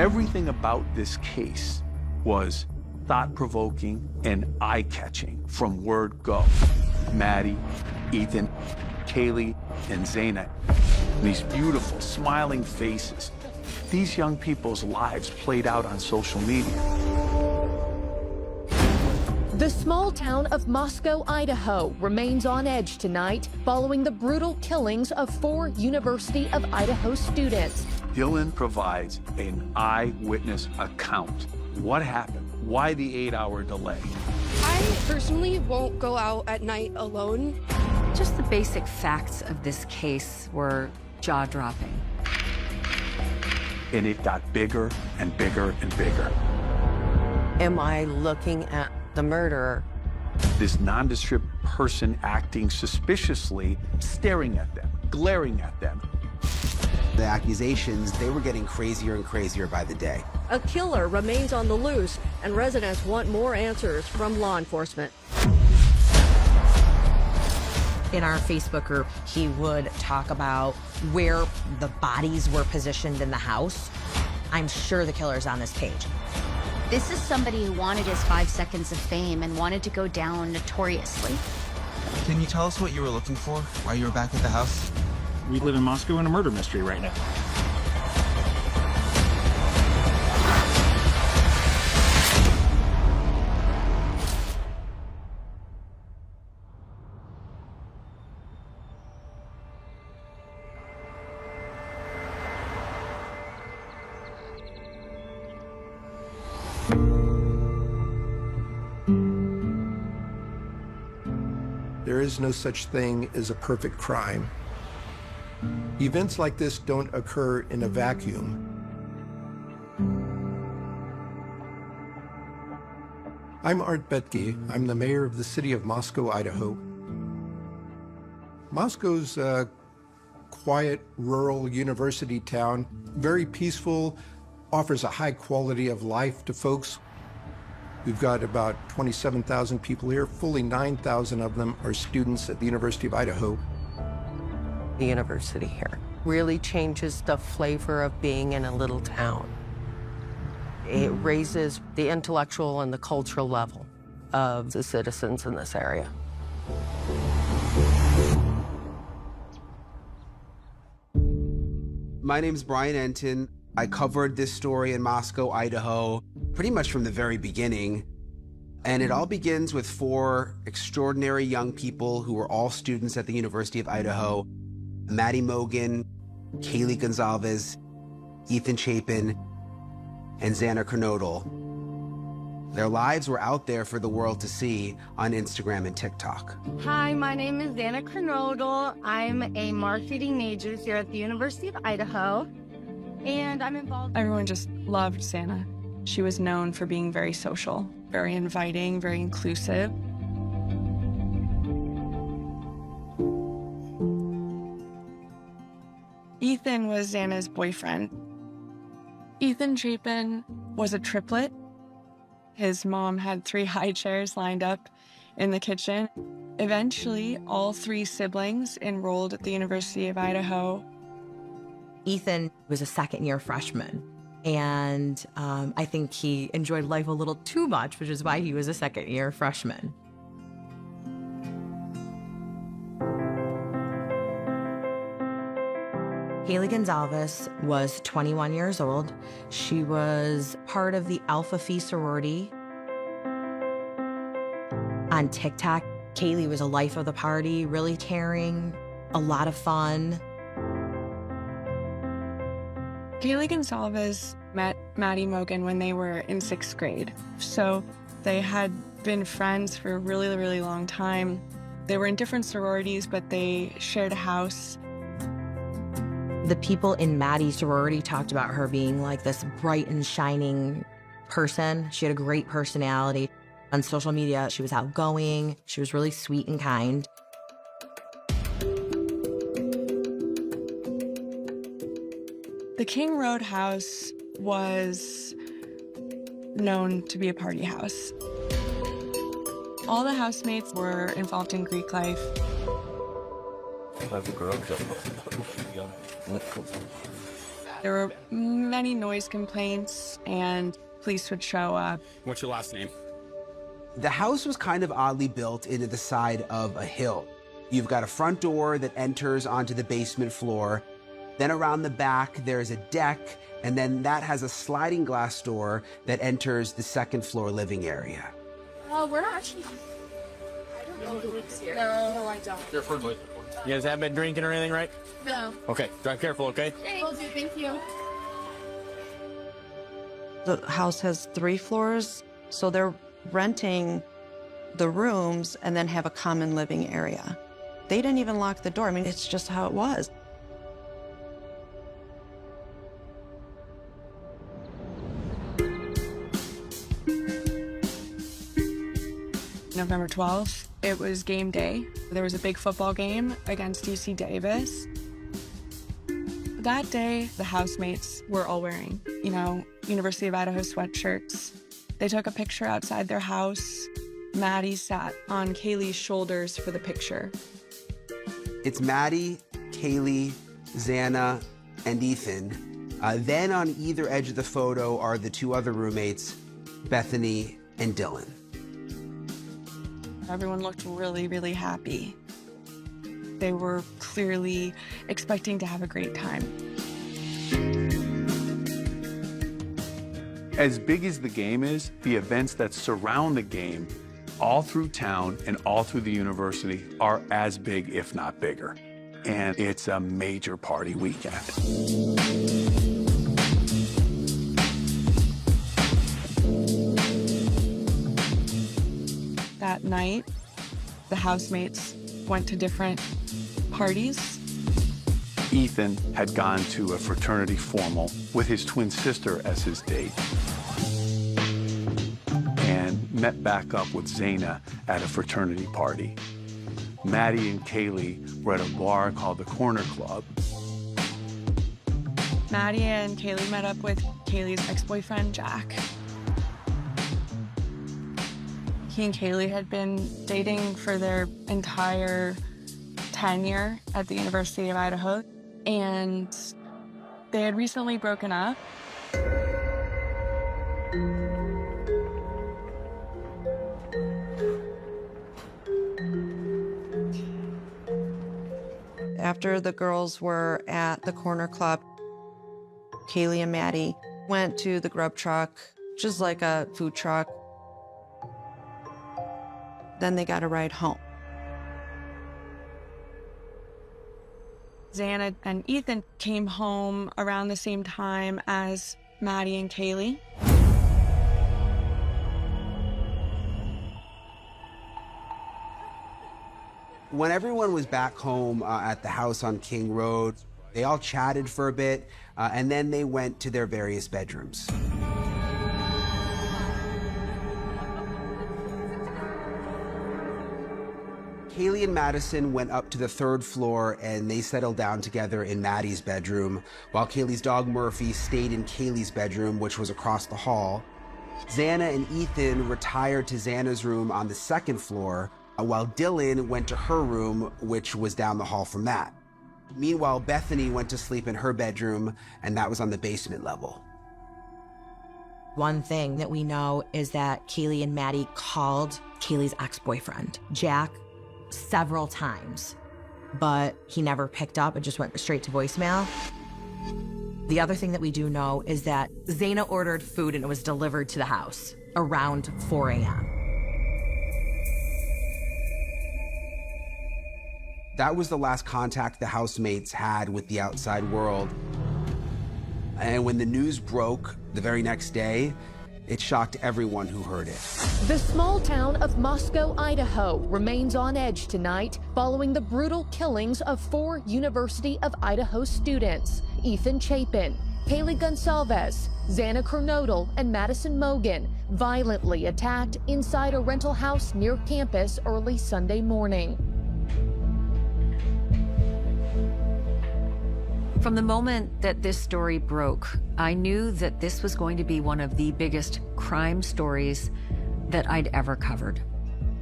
Everything about this case was thought-provoking and eye-catching from word go. Maddie, Ethan, Kaylee, and Zaina. These beautiful, smiling faces. These young people's lives played out on social media. The small town of Moscow, Idaho remains on edge tonight following the brutal killings of 4 University of Idaho students. Dylan provides an eyewitness account. What happened? Why the 8-hour delay? I personally won't go out at night alone. Just the basic facts of this case were jaw-dropping. And it got bigger and bigger and bigger. Am I looking at the murderer? This nondescript person acting suspiciously, staring at them, glaring at them. The accusations, they were getting crazier and crazier by the day. A killer remains on the loose, and residents want more answers from law enforcement. In our Facebook group, he would talk about where the bodies were positioned in the house. I'm sure the killer's on this page. This is somebody who wanted his 5 seconds of fame and wanted to go down notoriously. Can you tell us what you were looking for while you were back at the house? We live in Moscow in a murder mystery right now. There is no such thing as a perfect crime. Events like this don't occur in a vacuum. I'm Art Betke. I'm the mayor of the city of Moscow, Idaho. Moscow's a quiet, rural university town, very peaceful, offers a high quality of life to folks. We've got about 27,000 people here. Fully 9,000 of them are students at the University of Idaho. The university here really changes the flavor of being in a little town. It raises the intellectual and the cultural level of the citizens in this area. My name's Brian Enton. I covered this story in Moscow, Idaho, pretty much from the very beginning. And it all begins with 4 extraordinary young people who were all students at the University of Idaho: Maddie Mogen, Kaylee Gonzalez, Ethan Chapin, and Xana Kernodle. Their lives were out there for the world to see on Instagram and TikTok. Hi, my name is Xana Kernodle. I'm a marketing major here at the University of Idaho, and I'm involved. Everyone just loved Xana. She was known for being very social, very inviting, very inclusive. Ethan was Xana's boyfriend. Ethan Chapin was a triplet. His mom had 3 high chairs lined up in the kitchen. Eventually, all 3 siblings enrolled at the University of Idaho. Ethan was a second-year freshman, and I think he enjoyed life a little too much, which is why he was a second-year freshman. Kaylee Gonzalez was 21 years old. She was part of the Alpha Phi sorority. On TikTok, Kaylee was a life of the party, really caring, a lot of fun. Kaylee Gonzalez met Maddie Mogen when they were in 6th grade. So they had been friends for a really, really long time. They were in different sororities, but they shared a house. The people in Maddie's sorority talked about her being like this bright and shining person. She had a great personality. On social media, she was outgoing. She was really sweet and kind. The King Road house was known to be a party house. All the housemates were involved in Greek life. There were many noise complaints and police would show up. What's your last name? The house was kind of oddly built into the side of a hill. You've got a front door that enters onto the basement floor. Then around the back, there's a deck, and then that has a sliding glass door that enters the second floor living area. We're not actually... I don't know who lives here. No, I don't. You're friendly. You guys haven't been drinking or anything, right? No. Okay, drive careful, okay? Will do, thank you. The house has 3 floors, so they're renting the rooms and then have a common living area. They didn't even lock the door. I mean, it's just how it was. November 12th, it was game day. There was a big football game against UC Davis. That day, the housemates were all wearing, University of Idaho sweatshirts. They took a picture outside their house. Maddie sat on Kaylee's shoulders for the picture. It's Maddie, Kaylee, Xana, and Ethan. Then on either edge of the photo are the 2 other roommates, Bethany and Dylan. Everyone looked really, really happy. They were clearly expecting to have a great time. As big as the game is, the events that surround the game all through town and all through the university are as big, if not bigger. And it's a major party weekend. That night, the housemates went to different parties. Ethan had gone to a fraternity formal with his twin sister as his date and met back up with Xana at a fraternity party. Maddie and Kaylee were at a bar called the Corner Club. Maddie and Kaylee met up with Kaylee's ex-boyfriend, Jack. He and Kaylee had been dating for their entire tenure at the University of Idaho, and they had recently broken up. After the girls were at the Corner Club, Kaylee and Maddie went to the grub truck, just like a food truck. Then they got a ride home. Xana and Ethan came home around the same time as Maddie and Kaylee. When everyone was back home at the house on King Road, they all chatted for a bit, and then they went to their various bedrooms. Kaylee and Madison went up to the 3rd floor and they settled down together in Maddie's bedroom, while Kaylee's dog Murphy stayed in Kaylee's bedroom, which was across the hall. Xana and Ethan retired to Xana's room on the 2nd floor, while Dylan went to her room, which was down the hall from that. Meanwhile, Bethany went to sleep in her bedroom, and that was on the basement level. One thing that we know is that Kaylee and Maddie called Kaylee's ex-boyfriend, Jack, several times, but he never picked up. It just went straight to voicemail. The other thing that we do know is that Xana ordered food and it was delivered to the house around 4 a.m. That was the last contact the housemates had with the outside world. And when the news broke the very next day, it shocked everyone who heard it. The small town of Moscow, Idaho remains on edge tonight following the brutal killings of 4 University of Idaho students, Ethan Chapin, Kaylee Gonsalves, Xana Kernodle, and Madison Mogan, violently attacked inside a rental house near campus early Sunday morning. From the moment that this story broke, I knew that this was going to be one of the biggest crime stories that I'd ever covered.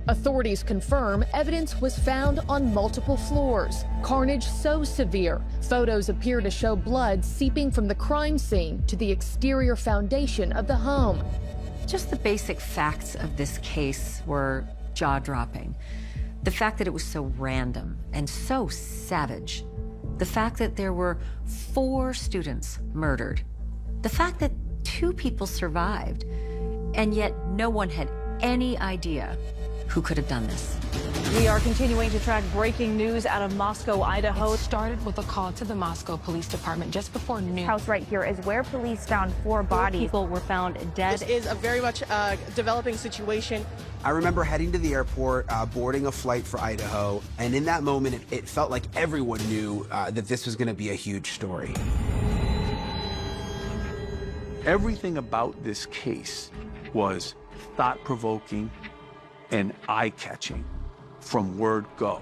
Authorities confirm evidence was found on multiple floors. Carnage so severe, photos appear to show blood seeping from the crime scene to the exterior foundation of the home. Just the basic facts of this case were jaw-dropping. The fact that it was so random and so savage. The fact that there were 4 students murdered. The fact that 2 people survived, and yet no one had any idea who could have done this. We are continuing to track breaking news out of Moscow, Idaho. It started with a call to the Moscow Police Department just before noon. House right here is where police found 4 bodies. People were found dead. This is a very much developing situation. I remember heading to the airport, boarding a flight for Idaho, and in that moment, it felt like everyone knew that this was going to be a huge story. Everything about this case was thought-provoking and eye-catching from word go.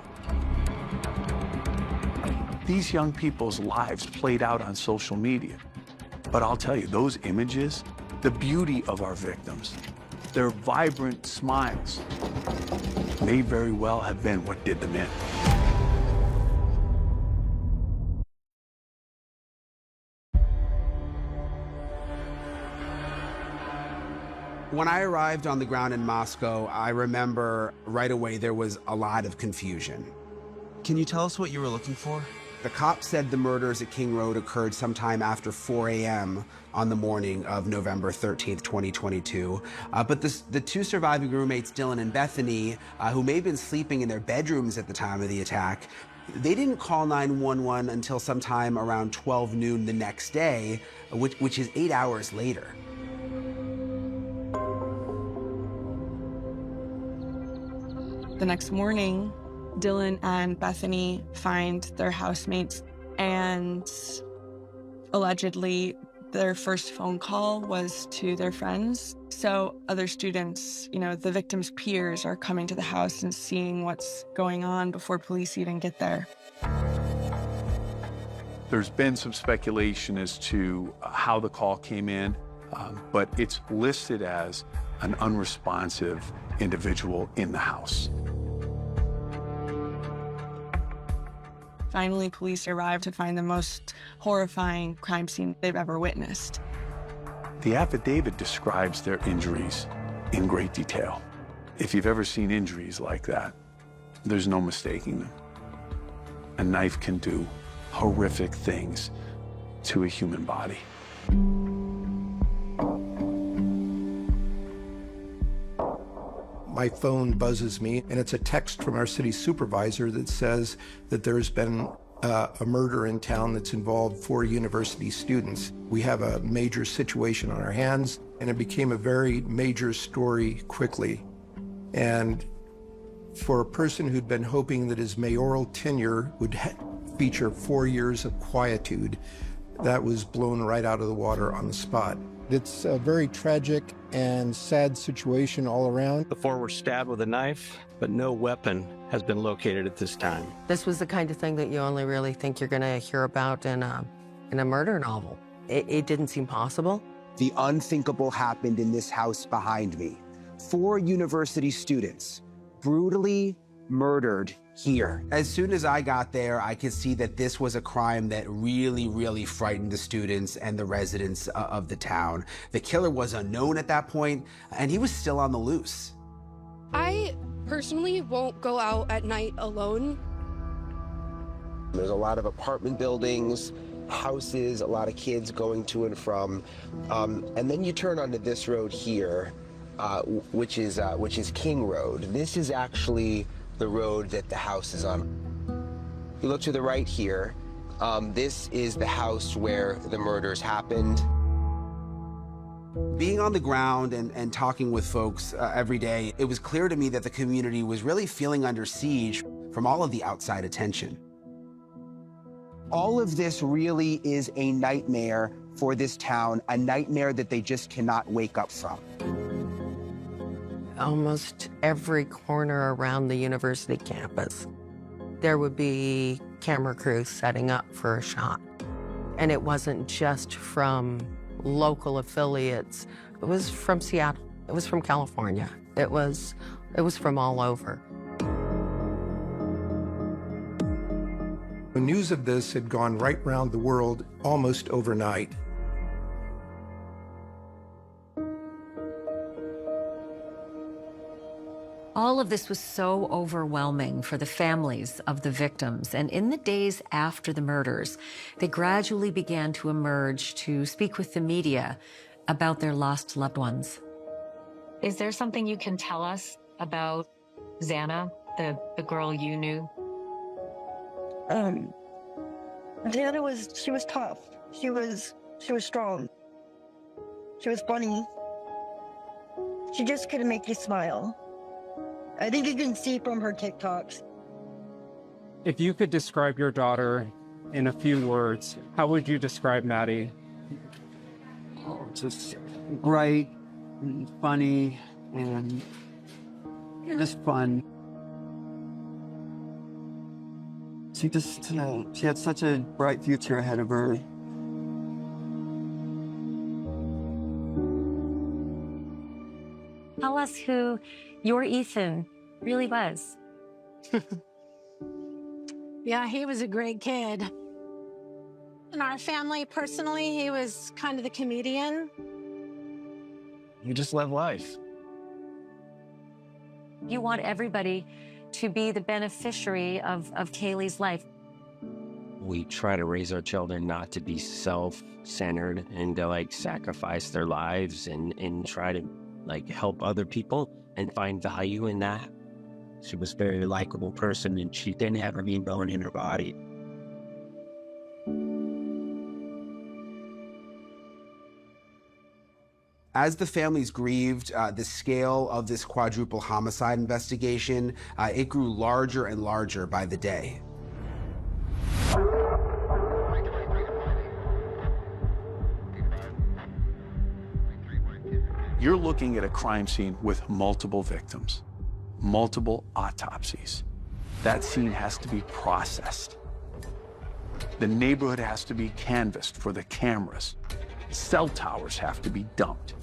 These young people's lives played out on social media. But I'll tell you, those images, the beauty of our victims, their vibrant smiles, may very well have been what did them in. When I arrived on the ground in Moscow, I remember right away there was a lot of confusion. Can you tell us what you were looking for? The cops said the murders at King Road occurred sometime after 4 a.m. on the morning of November 13th, 2022. But the 2 surviving roommates, Dylan and Bethany, who may have been sleeping in their bedrooms at the time of the attack, they didn't call 911 until sometime around 12 noon the next day, which is 8 hours later. The next morning, Dylan and Bethany find their housemates, and allegedly their first phone call was to their friends. So other students, the victim's peers are coming to the house and seeing what's going on before police even get there. There's been some speculation as to how the call came in, but it's listed as an unresponsive individual in the house. Finally, police arrived to find the most horrifying crime scene they've ever witnessed. The affidavit describes their injuries in great detail. If you've ever seen injuries like that, there's no mistaking them. A knife can do horrific things to a human body. My phone buzzes me, and it's a text from our city supervisor that says that there's been a murder in town that's involved 4 university students. We have a major situation on our hands, and it became a very major story quickly. And for a person who'd been hoping that his mayoral tenure would feature 4 years of quietude, that was blown right out of the water on the spot. It's a very tragic and sad situation all around. The 4 were stabbed with a knife, but no weapon has been located at this time. This was the kind of thing that you only really think you're going to hear about in a murder novel. It didn't seem possible. The unthinkable happened in this house behind me. 4 university students brutally murdered here. As soon as I got there, I could see that this was a crime that really, really frightened the students and the residents of the town. The killer was unknown at that point, and he was still on the loose. I personally won't go out at night alone. There's a lot of apartment buildings, houses, a lot of kids going to and from. And then you turn onto this road here, which is King Road. This is actually the road that the house is on. You look to the right here, this is the house where the murders happened. Being on the ground and talking with folks every day, it was clear to me that the community was really feeling under siege from all of the outside attention. All of this really is a nightmare for this town, a nightmare that they just cannot wake up from. Almost every corner around the university campus, there would be camera crews setting up for a shot. And it wasn't just from local affiliates. It was from Seattle. It was from California. It was It was from all over. The news of this had gone right round the world almost overnight. All of this was so overwhelming for the families of the victims, and in the days after the murders, they gradually began to emerge to speak with the media about their lost loved ones. Is there something you can tell us about Xana, the girl you knew? Xana she was tough. She was strong. She was funny. She just couldn't make you smile. I think you can see from her TikToks. If you could describe your daughter in a few words, how would you describe Maddie? Oh, just bright and funny and just fun. She had such a bright future ahead of her. Tell us who your Ethan really was. Yeah, he was a great kid. In our family, personally, he was kind of the comedian. You just live life. You want everybody to be the beneficiary of Kaylee's life. We try to raise our children not to be self-centered and to like sacrifice their lives and try to like help other people and find value in that. She was a very likable person and she didn't have a mean bone in her body. As the families grieved, the scale of this quadruple homicide investigation, it grew larger and larger by the day. You're looking at a crime scene with multiple victims, multiple autopsies. That scene has to be processed. The neighborhood has to be canvassed for the cameras. Cell towers have to be dumped.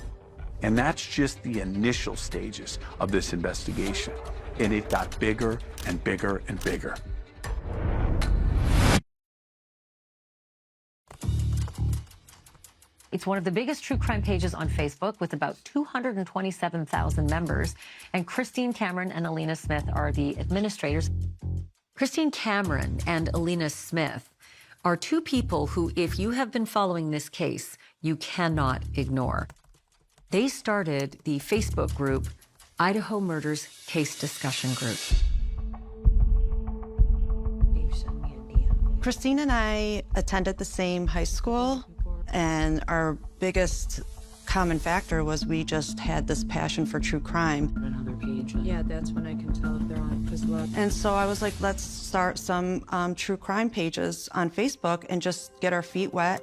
And that's just the initial stages of this investigation. And it got bigger and bigger and bigger. It's one of the biggest true crime pages on Facebook with about 227,000 members. And Christine Cameron and Alina Smith are the administrators. Christine Cameron and Alina Smith are two people who, if you have been following this case, you cannot ignore. They started the Facebook group, Idaho Murders Case Discussion Group. Christine and I attended the same high school, and our biggest common factor was we just had this passion for true crime. Another page. Yeah, that's when I can tell if they're on Facebook. And so I was like, let's start some true crime pages on Facebook and just get our feet wet.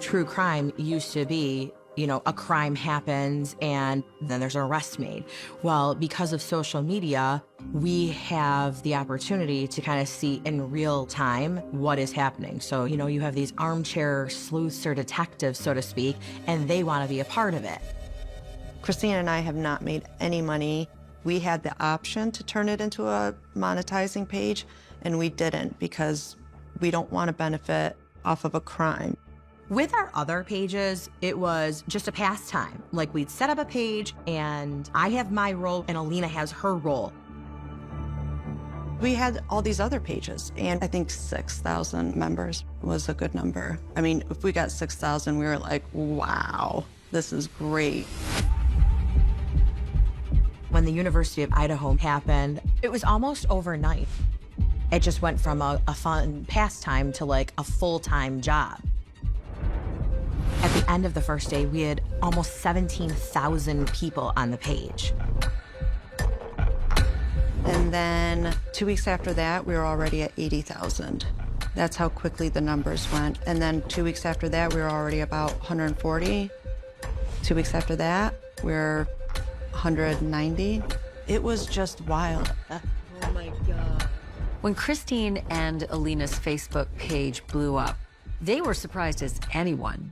True crime used to be, you know, a crime happens and then there's an arrest made. Well, because of social media, we have the opportunity to kind of see in real time what is happening. So, you know, you have these armchair sleuths or detectives, so to speak, and they want to be a part of it. Christine and I have not made any money. We had the option to turn it into a monetizing page, and we didn't because we don't want to benefit off of a crime. With our other pages, it was just a pastime. Like, we'd set up a page, and I have my role, and Alina has her role. We had all these other pages, and I think 6,000 members was a good number. I mean, if we got 6,000, we were like, wow, this is great. When the University of Idaho happened, it was almost overnight. It just went from a fun pastime to like a full-time job. At the end of the first day, we had almost 17,000 people on the page. And then 2 weeks after that, we were already at 80,000. That's how quickly the numbers went. And then 2 weeks after that, we were already about 140. 2 weeks after that, we were 190. It was just wild. Oh my God. When Christine and Alina's Facebook page blew up, they were surprised as anyone.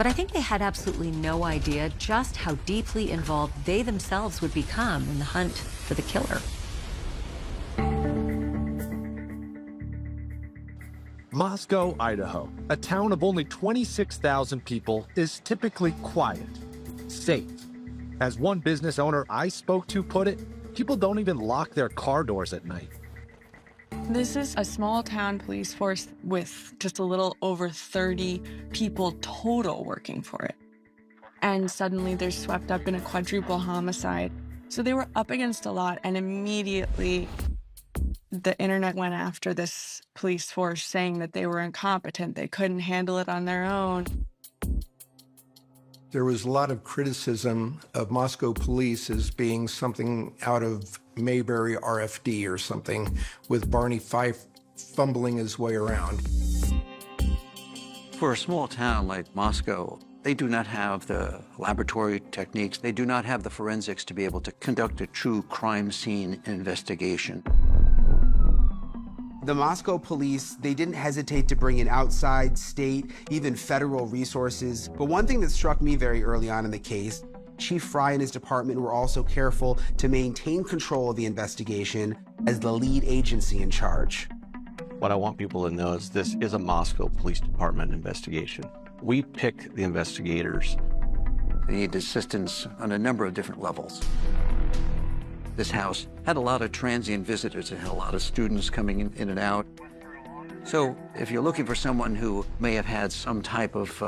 But I think they had absolutely no idea just how deeply involved they themselves would become in the hunt for the killer. Moscow, Idaho, a town of only 26,000 people, is typically quiet, safe. As one business owner I spoke to put it, people don't even lock their car doors at night. This is a small town police force with just a little over 30 people total working for it. And suddenly they're swept up in a quadruple homicide. So they were up against a lot, and immediately the internet went after this police force, saying that they were incompetent, they couldn't handle it on their own. There was a lot of criticism of Moscow police as being something out of Mayberry RFD or something, with Barney Fife fumbling his way around. For a small town like Moscow, they do not have the laboratory techniques. They do not have the forensics to be able to conduct a true crime scene investigation. The Moscow police, they didn't hesitate to bring in outside, state, even federal resources. But one thing that struck me very early on in the case, Chief Fry and his department were also careful to maintain control of the investigation as the lead agency in charge. What I want people to know is this is a Moscow Police Department investigation. We pick the investigators. They need assistance on a number of different levels. This house had a lot of transient visitors. It had a lot of students coming in and out. So if you're looking for someone who may have had some type of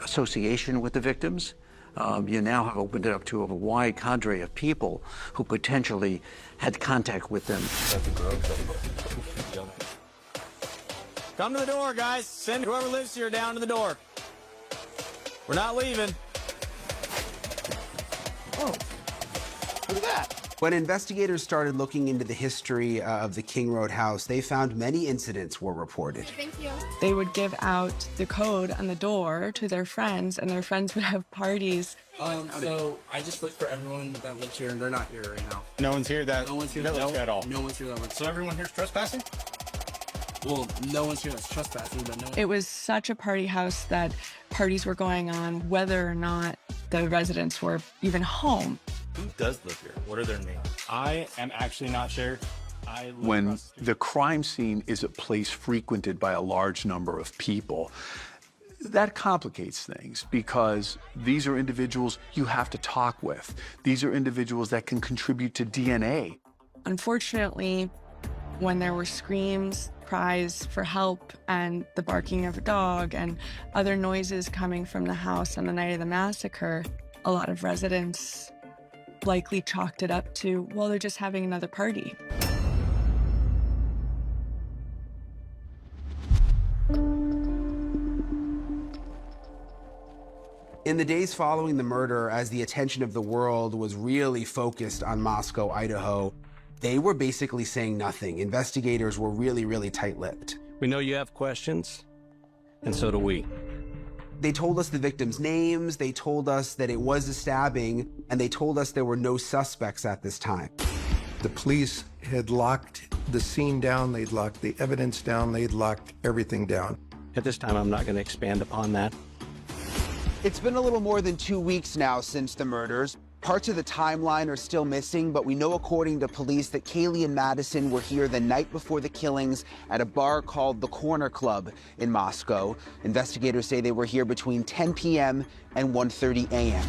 association with the victims, you now have opened it up to a wide cadre of people who potentially had contact with them. Come to the door, guys. Send whoever lives here down to the door. We're not leaving. Oh, look at that. When investigators started looking into the history of the King Road house, they found many incidents were reported. Thank you. They would give out the code on the door to their friends, and their friends would have parties. So I just looked for everyone that lives here, and they're not here right now. No one's here that. No one's here that that lives at all. No one's here that lives. So everyone here's trespassing? Well, no one's here that's trespassing, but no one. It was such a party house that parties were going on whether or not the residents were even home. Who does live here? What are their names? I am actually not sure. When the crime scene is a place frequented by a large number of people, that complicates things because these are individuals you have to talk with. These are individuals that can contribute to DNA. Unfortunately, when there were screams, cries for help, and the barking of a dog and other noises coming from the house on the night of the massacre, a lot of residents likely chalked it up to, well, they're just having another party. In the days following the murder, as the attention of the world was really focused on Moscow, Idaho, they were basically saying nothing. Investigators were really tight-lipped. We know you have questions, and so do we. They told us the victims' names, they told us that it was a stabbing, and they told us there were no suspects at this time. The police had locked the scene down, they'd locked the evidence down, they'd locked everything down. At this time, I'm not going to expand upon that. It's been a little more than 2 weeks now since the murders. Parts of the timeline are still missing, but we know according to police that Kaylee and Madison were here the night before the killings at a bar called the Corner Club in Moscow. Investigators say they were here between 10 p.m. and 1:30 a.m.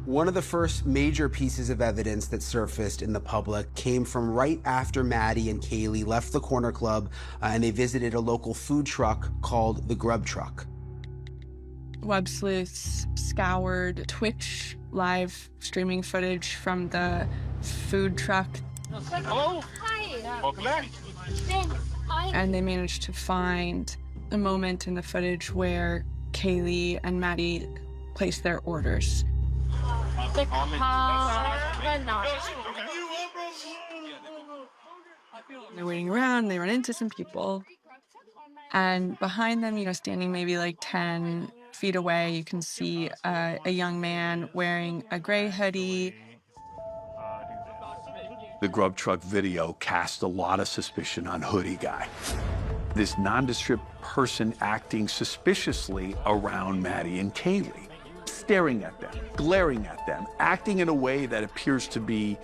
One of the first major pieces of evidence that surfaced in the public came from right after Maddie and Kaylee left the Corner Club and they visited a local food truck called the Grub Truck. Web sleuths scoured Twitch live streaming footage from the food truck. Hello. Hi. Welcome back. And they managed to find a moment in the footage where Kaylee and Maddie placed their orders. They're waiting around, they run into some people. And behind them, standing maybe like 10 feet away, you can see a young man wearing a gray hoodie. The Grub Truck video cast a lot of suspicion on Hoodie Guy. this nondescript person acting suspiciously around Maddie and Kaylee, staring at them, glaring at them, acting in a way that appears to be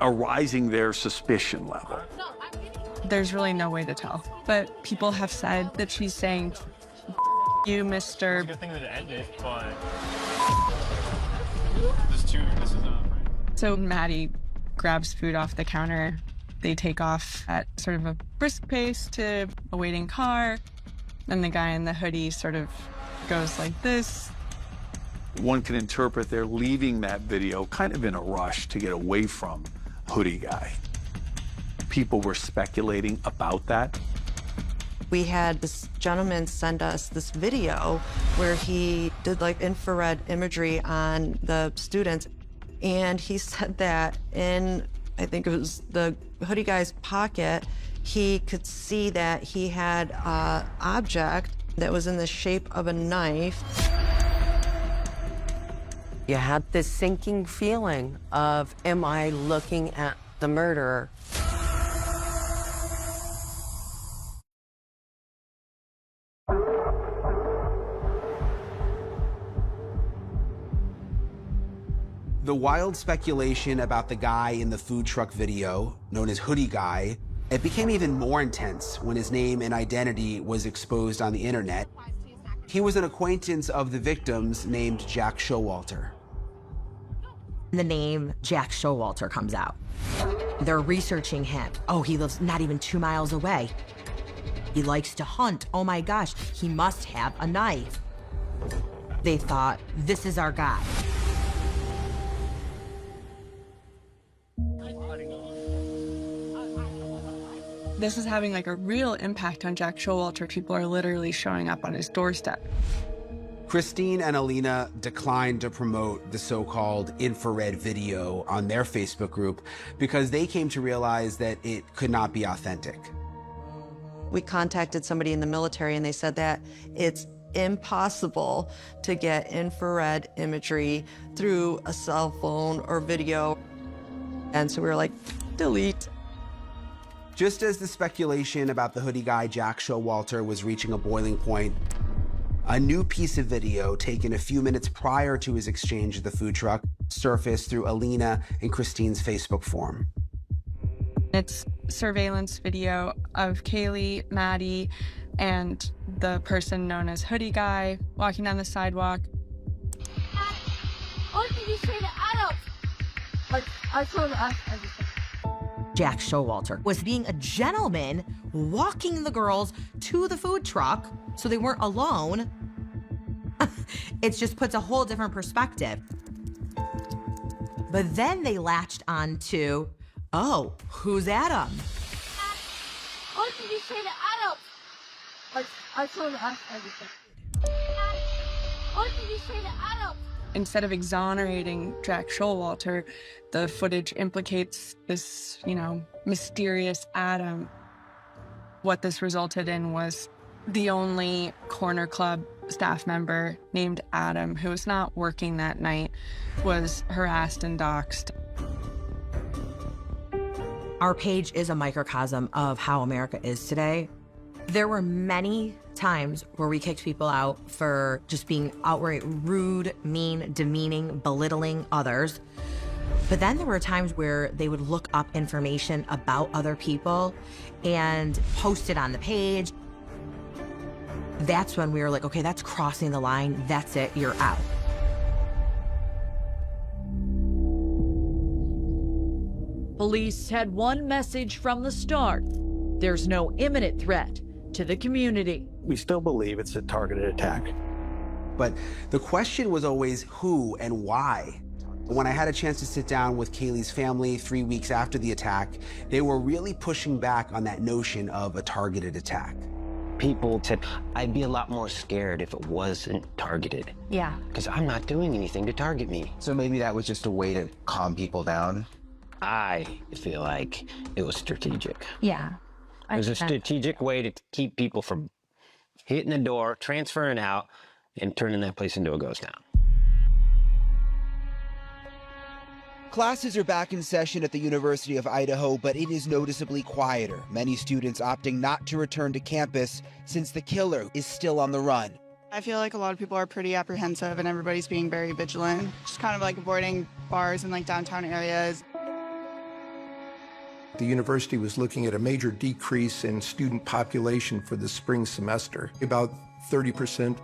arising their suspicion level. There's really no way to tell, but people have said that she's saying, you, Mr. Good thing that it ended, but So Maddie grabs food off the counter. They take off at sort of a brisk pace to a waiting car. And the guy in the hoodie sort of goes like this. One can interpret they're leaving that video kind of in a rush to get away from Hoodie Guy. People were speculating about that. We had this gentleman send us this video where he did like infrared imagery on the students. And he said that in, I think it was the Hoodie Guy's pocket, he could see that he had an object that was in the shape of a knife. You had this sinking feeling of, am I looking at the murderer? The wild speculation about the guy in the food truck video, known as Hoodie Guy, it became even more intense when his name and identity was exposed on the internet. He was an acquaintance of the victims named Jack Showalter. The name Jack Showalter comes out. They're researching him. Oh, he lives not even 2 miles away. He likes to hunt. Oh my gosh, he must have a knife. They thought, this is our guy. This is having like a real impact on Jack Showalter. People are literally showing up on his doorstep. Christine and Alina declined to promote the so-called infrared video on their Facebook group because they came to realize that it could not be authentic. We contacted somebody in the military and they said that it's impossible to get infrared imagery through a cell phone or video. And so we were like, delete. Just as the speculation about the Hoodie Guy Jack Showalter was reaching a boiling point, a new piece of video taken a few minutes prior to his exchange at the food truck surfaced through Alina and Christine's Facebook forum. It's surveillance video of Kaylee, Maddie, and the person known as Hoodie Guy walking down the sidewalk. Jack Showalter was being a gentleman, walking the girls to the food truck so they weren't alone. It just puts a whole different perspective. But then they latched on to, oh, who's Adam? What did you say to Adam? I told us everything. What did you say to Adam? Instead of exonerating Jack Showalter, the footage implicates this, mysterious Adam. What this resulted in was the only Corner Club staff member named Adam, who was not working that night, was harassed and doxxed. Our page is a microcosm of how America is today. There were many times where we kicked people out for just being outright rude, mean, demeaning, belittling others. But then there were times where they would look up information about other people and post it on the page. That's when we were like, okay, that's crossing the line. That's it, you're out. Police had one message from the start. There's no imminent threat to the community. We still believe it's a targeted attack. But the question was always who and why. When I had a chance to sit down with Kaylee's family 3 weeks after the attack, they were really pushing back on that notion of a targeted attack. People said, I'd be a lot more scared if it wasn't targeted. Yeah. Because I'm not doing anything to target me. So maybe that was just a way to calm people down? I feel like it was strategic. Yeah. It was a strategic way to keep people from hitting the door, transferring out, and turning that place into a ghost town. Classes are back in session at the University of Idaho, but it is noticeably quieter. Many students opting not to return to campus since the killer is still on the run. I feel like a lot of people are pretty apprehensive and everybody's being very vigilant. Just kind of like avoiding bars in like downtown areas. The university was looking at a major decrease in student population for the spring semester, about 30%.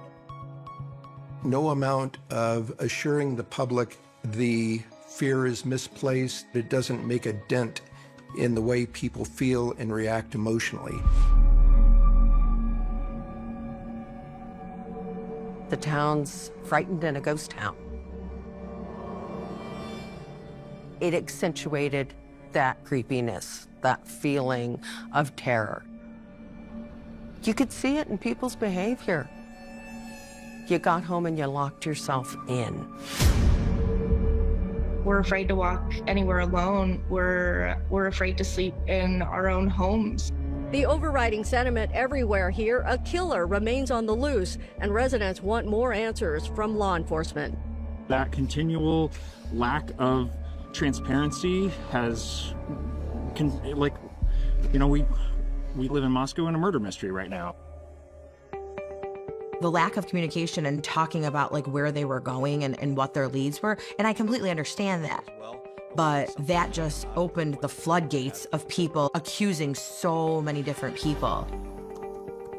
No amount of assuring the public the fear is misplaced. It doesn't make a dent in the way people feel and react emotionally. The town's frightened and a ghost town. It accentuated that creepiness, that feeling of terror. You could see it in people's behavior. You got home and you locked yourself in. We're afraid to walk anywhere alone. We're afraid to sleep in our own homes. The overriding sentiment everywhere here, a killer remains on the loose, and residents want more answers from law enforcement. That continual lack of transparency has, we live in Moscow in a murder mystery right now. The lack of communication and talking about like where they were going and what their leads were, and I completely understand that. But that just opened the floodgates of people accusing so many different people.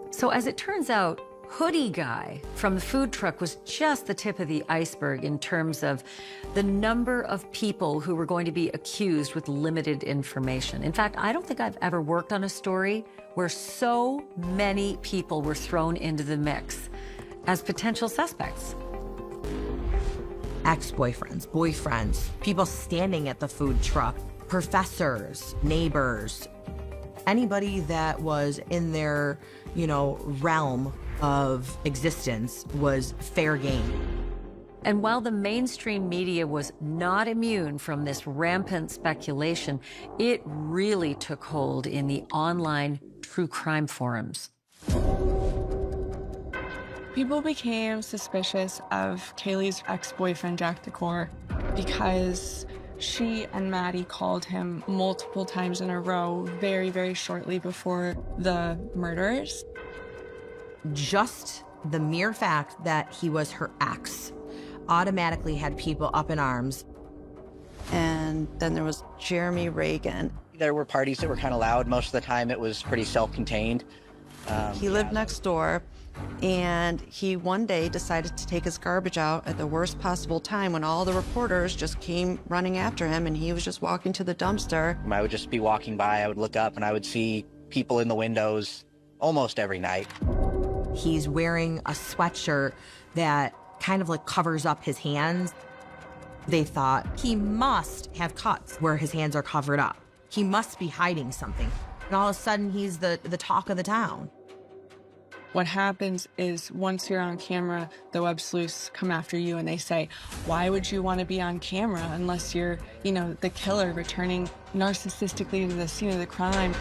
So as it turns out, Hoodie Guy from the food truck was just the tip of the iceberg in terms of the number of people who were going to be accused with limited information. In fact, I don't think I've ever worked on a story where so many people were thrown into the mix as potential suspects. Ex-boyfriends, boyfriends, people standing at the food truck, professors, neighbors, anybody that was in their, realm of existence was fair game. And while the mainstream media was not immune from this rampant speculation, it really took hold in the online true crime forums. People became suspicious of Kaylee's ex-boyfriend, Jack Decor, because she and Maddie called him multiple times in a row, very, very shortly before the murders. Just the mere fact that he was her ex automatically had people up in arms. And then there was Jeremy Reagan. There were parties that were kind of loud. Most of the time it was pretty self-contained. He lived next door, and he one day decided to take his garbage out at the worst possible time when all the reporters just came running after him, and he was just walking to the dumpster. I would just be walking by, I would look up, and I would see people in the windows almost every night. He's wearing a sweatshirt that kind of like covers up his hands. They thought he must have cuts where his hands are covered up. He must be hiding something. And all of a sudden, he's the talk of the town. What happens is once you're on camera, the web sleuths come after you and they say, why would you want to be on camera unless you're, the killer returning narcissistically to the scene of the crime?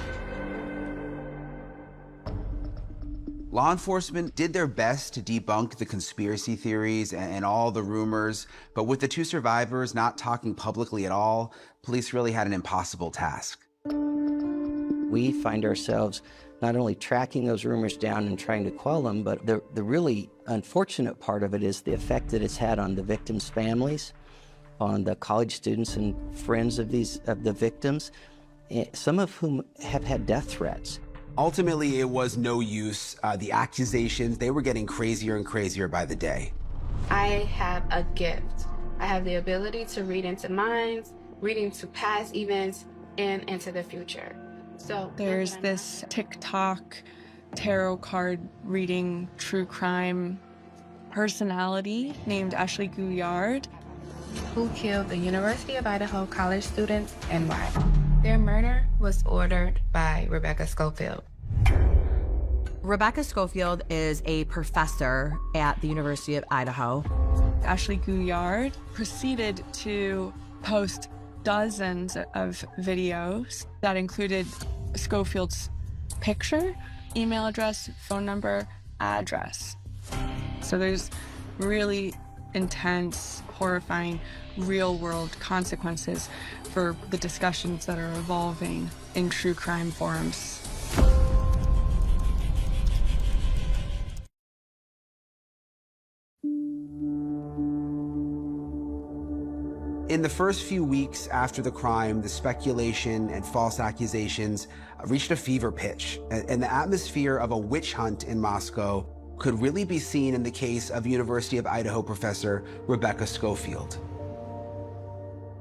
Law enforcement did their best to debunk the conspiracy theories and all the rumors, but with the two survivors not talking publicly at all, police really had an impossible task. We find ourselves not only tracking those rumors down and trying to quell them, but the really unfortunate part of it is the effect that it's had on the victims' families, on the college students and friends of the victims, some of whom have had death threats. Ultimately, it was no use. The accusations, they were getting crazier and crazier by the day. I have a gift. I have the ability to read into minds, read into past events, and into the future. So there's this TikTok tarot card reading true crime personality named Ashley Gouillard, who killed the University of Idaho college students and why. Their murder was ordered by Rebecca Schofield. Rebecca Schofield is a professor at the University of Idaho. Ashley Gouillard proceeded to post dozens of videos that included Schofield's picture, email address, phone number, address. So there's really intense, horrifying real-world consequences for the discussions that are evolving in true crime forums. In the first few weeks after the crime, the speculation and false accusations reached a fever pitch, and the atmosphere of a witch hunt in Moscow could really be seen in the case of University of Idaho professor Rebecca Schofield.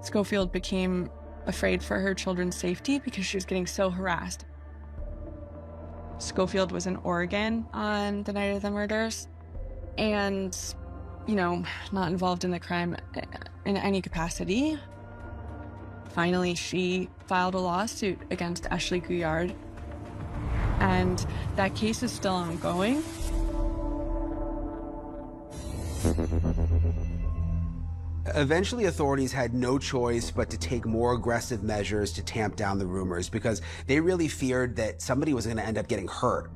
Schofield became afraid for her children's safety because she was getting so harassed. Schofield was in Oregon on the night of the murders, and, you know, not involved in the crime in any capacity. Finally, she filed a lawsuit against Ashley Gouillard, and that case is still ongoing. Eventually, authorities had no choice but to take more aggressive measures to tamp down the rumors because they really feared that somebody was going to end up getting hurt.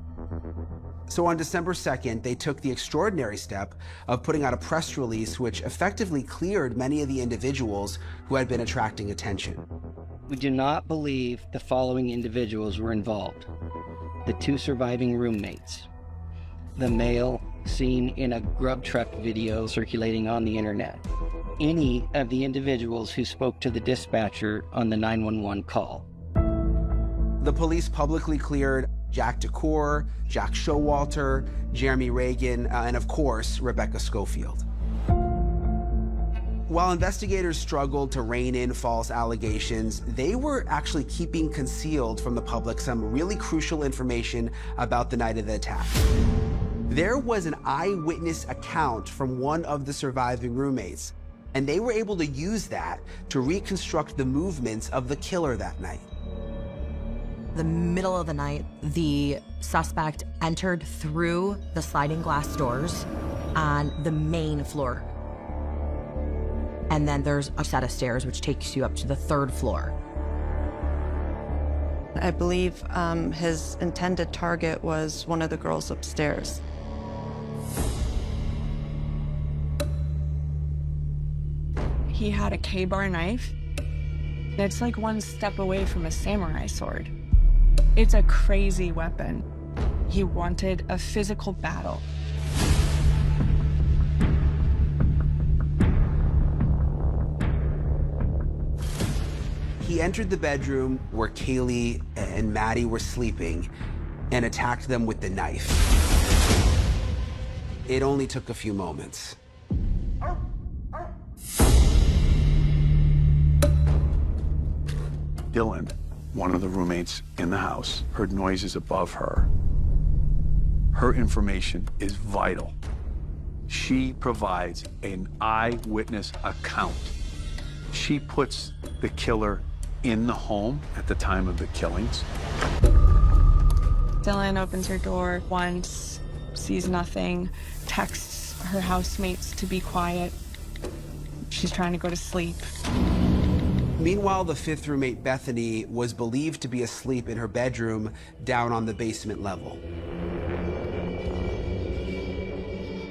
So on December 2nd, they took the extraordinary step of putting out a press release which effectively cleared many of the individuals who had been attracting attention. We do not believe the following individuals were involved: the 2 surviving roommates, the male seen in a grub truck video circulating on the internet, any of the individuals who spoke to the dispatcher on the 911 call. The police publicly cleared Jack DeCour, Jack Showalter, Jeremy Reagan, and of course, Rebecca Schofield. While investigators struggled to rein in false allegations, they were actually keeping concealed from the public some really crucial information about the night of the attack. There was an eyewitness account from one of the surviving roommates, and they were able to use that to reconstruct the movements of the killer that night. The middle of the night, the suspect entered through the sliding glass doors on the main floor. And then there's a set of stairs which takes you up to the 3rd floor. I believe his intended target was one of the girls upstairs. He had a K-bar knife. It's like one step away from a samurai sword. It's a crazy weapon. He wanted a physical battle. He entered the bedroom where Kaylee and Maddie were sleeping and attacked them with the knife. It only took a few moments. Dylan, one of the roommates in the house, heard noises above her. Her information is vital. She provides an eyewitness account. She puts the killer in the home at the time of the killings. Dylan opens her door once, sees nothing, texts her housemates to be quiet. She's trying to go to sleep. Meanwhile, the 5th roommate, Bethany, was believed to be asleep in her bedroom down on the basement level.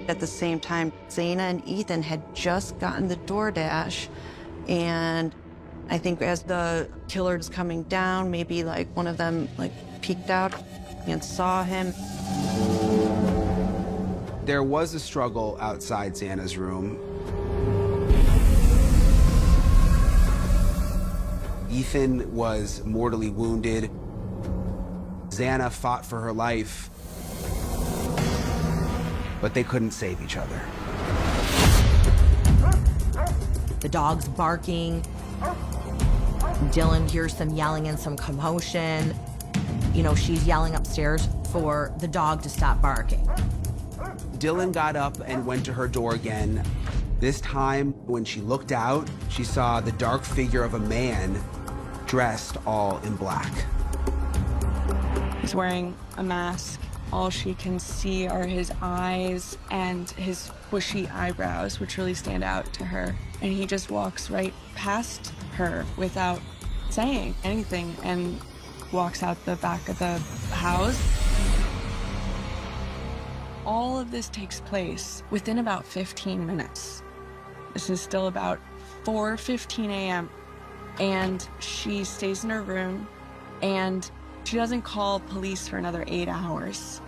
At the same time, Zana and Ethan had just gotten the DoorDash, and I think as the killer was coming down, maybe like one of them like peeked out and saw him. There was a struggle outside Zana's room. Ethan was mortally wounded. Zana fought for her life, but they couldn't save each other. The dog's barking. Dylan hears some yelling and some commotion. You know, she's yelling upstairs for the dog to stop barking. Dylan got up and went to her door again. This time, when she looked out, she saw the dark figure of a man dressed all in black. He's wearing a mask. All she can see are his eyes and his bushy eyebrows, which really stand out to her. And he just walks right past her without saying anything and walks out the back of the house. All of this takes place within about 15 minutes. This is still about 4:15 a.m. and she stays in her room and she doesn't call police for another 8 hours.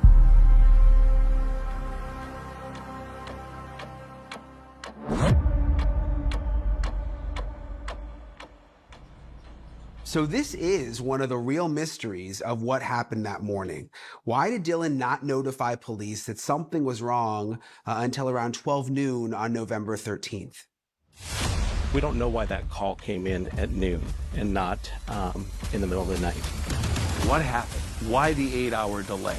So this is one of the real mysteries of what happened that morning. Why did Dylan not notify police that something was wrong until around 12 noon on November 13th? We don't know why that call came in at noon and not in the middle of the night. What happened? Why the 8-hour delay?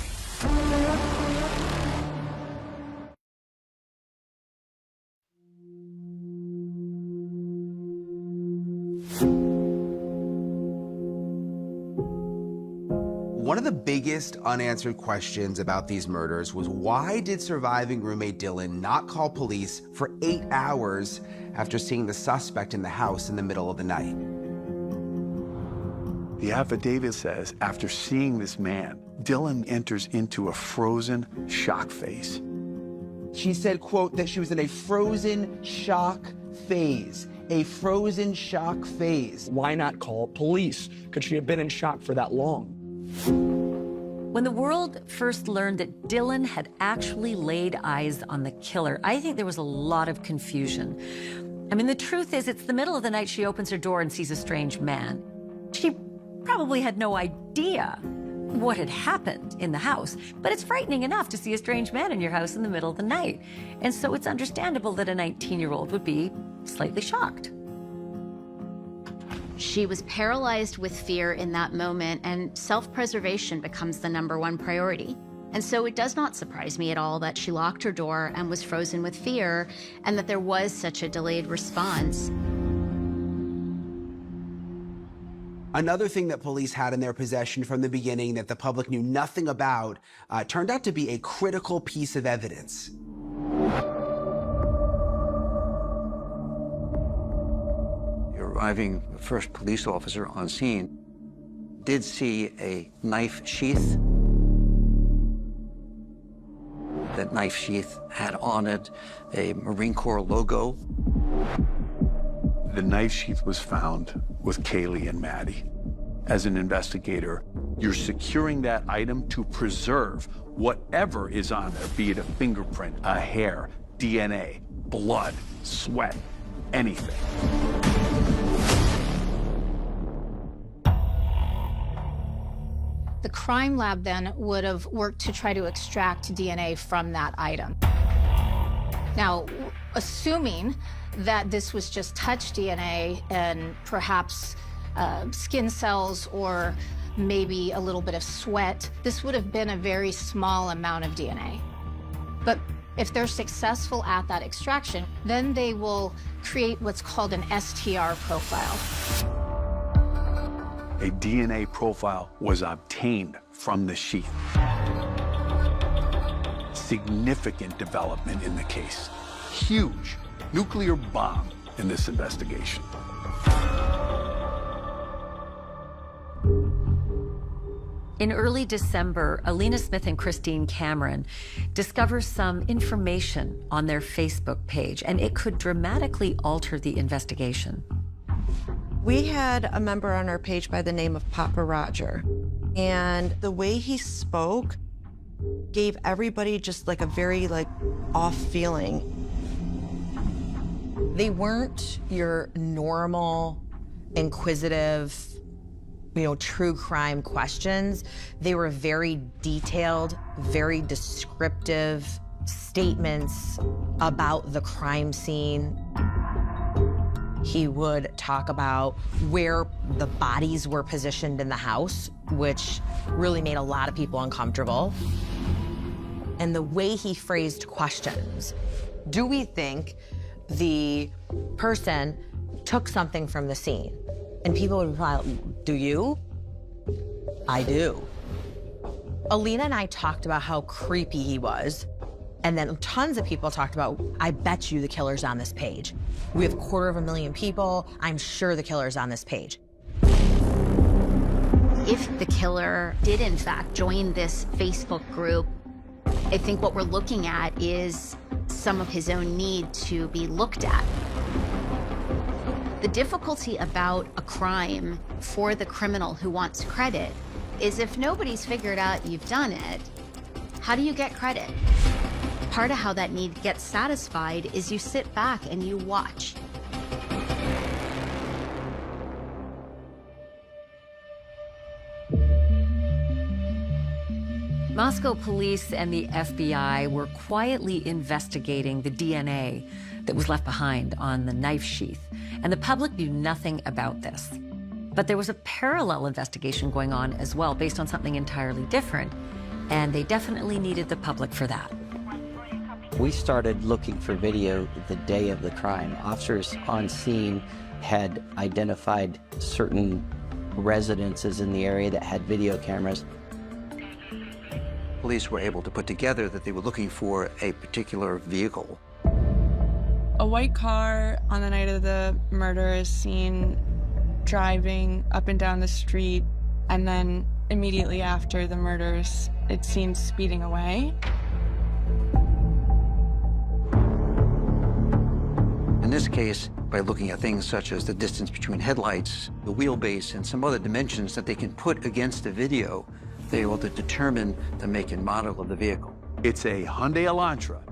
One of the biggest unanswered questions about these murders was why did surviving roommate Dylan not call police for 8 hours after seeing the suspect in the house in the middle of the night? The affidavit says after seeing this man, Dylan enters into a frozen shock phase. She said, quote, that she was in a frozen shock phase. A frozen shock phase. Why not call police? Could she have been in shock for that long? When the world first learned that Dylan had actually laid eyes on the killer, I think there was a lot of confusion. I mean, the truth is, it's the middle of the night she opens her door and sees a strange man. She probably had no idea what had happened in the house, but it's frightening enough to see a strange man in your house in the middle of the night. And so it's understandable that a 19-year-old would be slightly shocked. She was paralyzed with fear in that moment, and self-preservation becomes the #1 priority. And so it does not surprise me at all that she locked her door and was frozen with fear, and that there was such a delayed response. Another thing that police had in their possession from the beginning that the public knew nothing about turned out to be a critical piece of evidence. The arriving first police officer on scene did see a knife sheath. That knife sheath had on it a Marine Corps logo. The knife sheath was found with Kaylee and Maddie. As an investigator, you're securing that item to preserve whatever is on there, be it a fingerprint, a hair, DNA, blood, sweat, anything. The crime lab then would have worked to try to extract DNA from that item. Now, assuming that this was just touch DNA and perhaps skin cells or maybe a little bit of sweat, this would have been a very small amount of DNA. But if they're successful at that extraction, then they will create what's called an STR profile. A DNA profile was obtained from the sheath. Significant development in the case. Huge nuclear bomb in this investigation. In early December, Alina Smith and Christine Cameron discover some information on their Facebook page, and it could dramatically alter the investigation. We had a member on our page by the name of Papa Roger, and the way he spoke gave everybody just like a very off feeling. They weren't your normal, inquisitive, true crime questions. They were very detailed, very descriptive statements about the crime scene. He would talk about where the bodies were positioned in the house, which really made a lot of people uncomfortable. And the way he phrased questions. Do we think the person took something from the scene? And people would reply, do you? I do. Alina and I talked about how creepy he was. And then tons of people talked about, I bet you the killer's on this page. We have 250,000 people. I'm sure the killer's on this page. If the killer did in fact join this Facebook group, I think what we're looking at is some of his own need to be looked at. The difficulty about a crime for the criminal who wants credit is if nobody's figured out you've done it, how do you get credit? Part of how that need gets satisfied is you sit back and you watch. Moscow police and the FBI were quietly investigating the DNA that was left behind on the knife sheath, and the public knew nothing about this. But there was a parallel investigation going on as well, based on something entirely different, and they definitely needed the public for that. We started looking for video the day of the crime. Officers on scene had identified certain residences in the area that had video cameras. Police were able to put together that they were looking for a particular vehicle. A white car on the night of the murder is seen driving up and down the street, and then immediately after the murders, it's seen speeding away. In this case, by looking at things such as the distance between headlights, the wheelbase, and some other dimensions that they can put against the video, they're able to determine the make and model of the vehicle. It's a Hyundai Elantra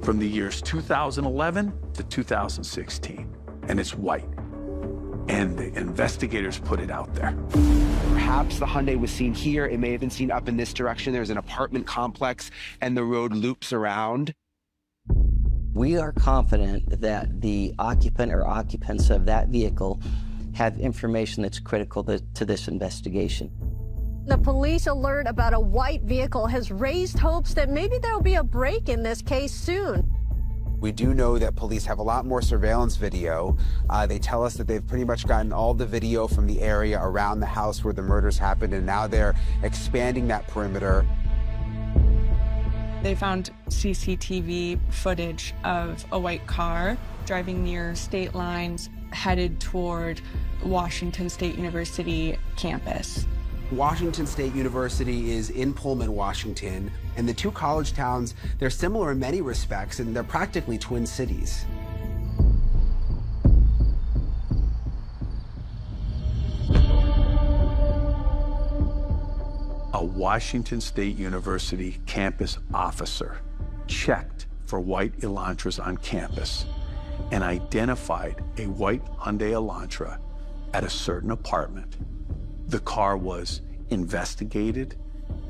from the years 2011 to 2016, and it's white. And the investigators put it out there. Perhaps the Hyundai was seen here. It may have been seen up in this direction. There's an apartment complex, and the road loops around. We are confident that the occupant or occupants of that vehicle have information that's critical to this investigation. The police alert about a white vehicle has raised hopes that maybe there'll be a break in this case soon. We do know that police have a lot more surveillance video. They tell us that they've pretty much gotten all the video from the area around the house where the murders happened, and now they're expanding that perimeter. They found CCTV footage of a white car driving near state lines headed toward Washington State University campus. Washington State University is in Pullman, Washington, and the two college towns, they're similar in many respects, and they're practically twin cities. A Washington State University campus officer checked for white Elantras on campus and identified a white Hyundai Elantra at a certain apartment. The car was investigated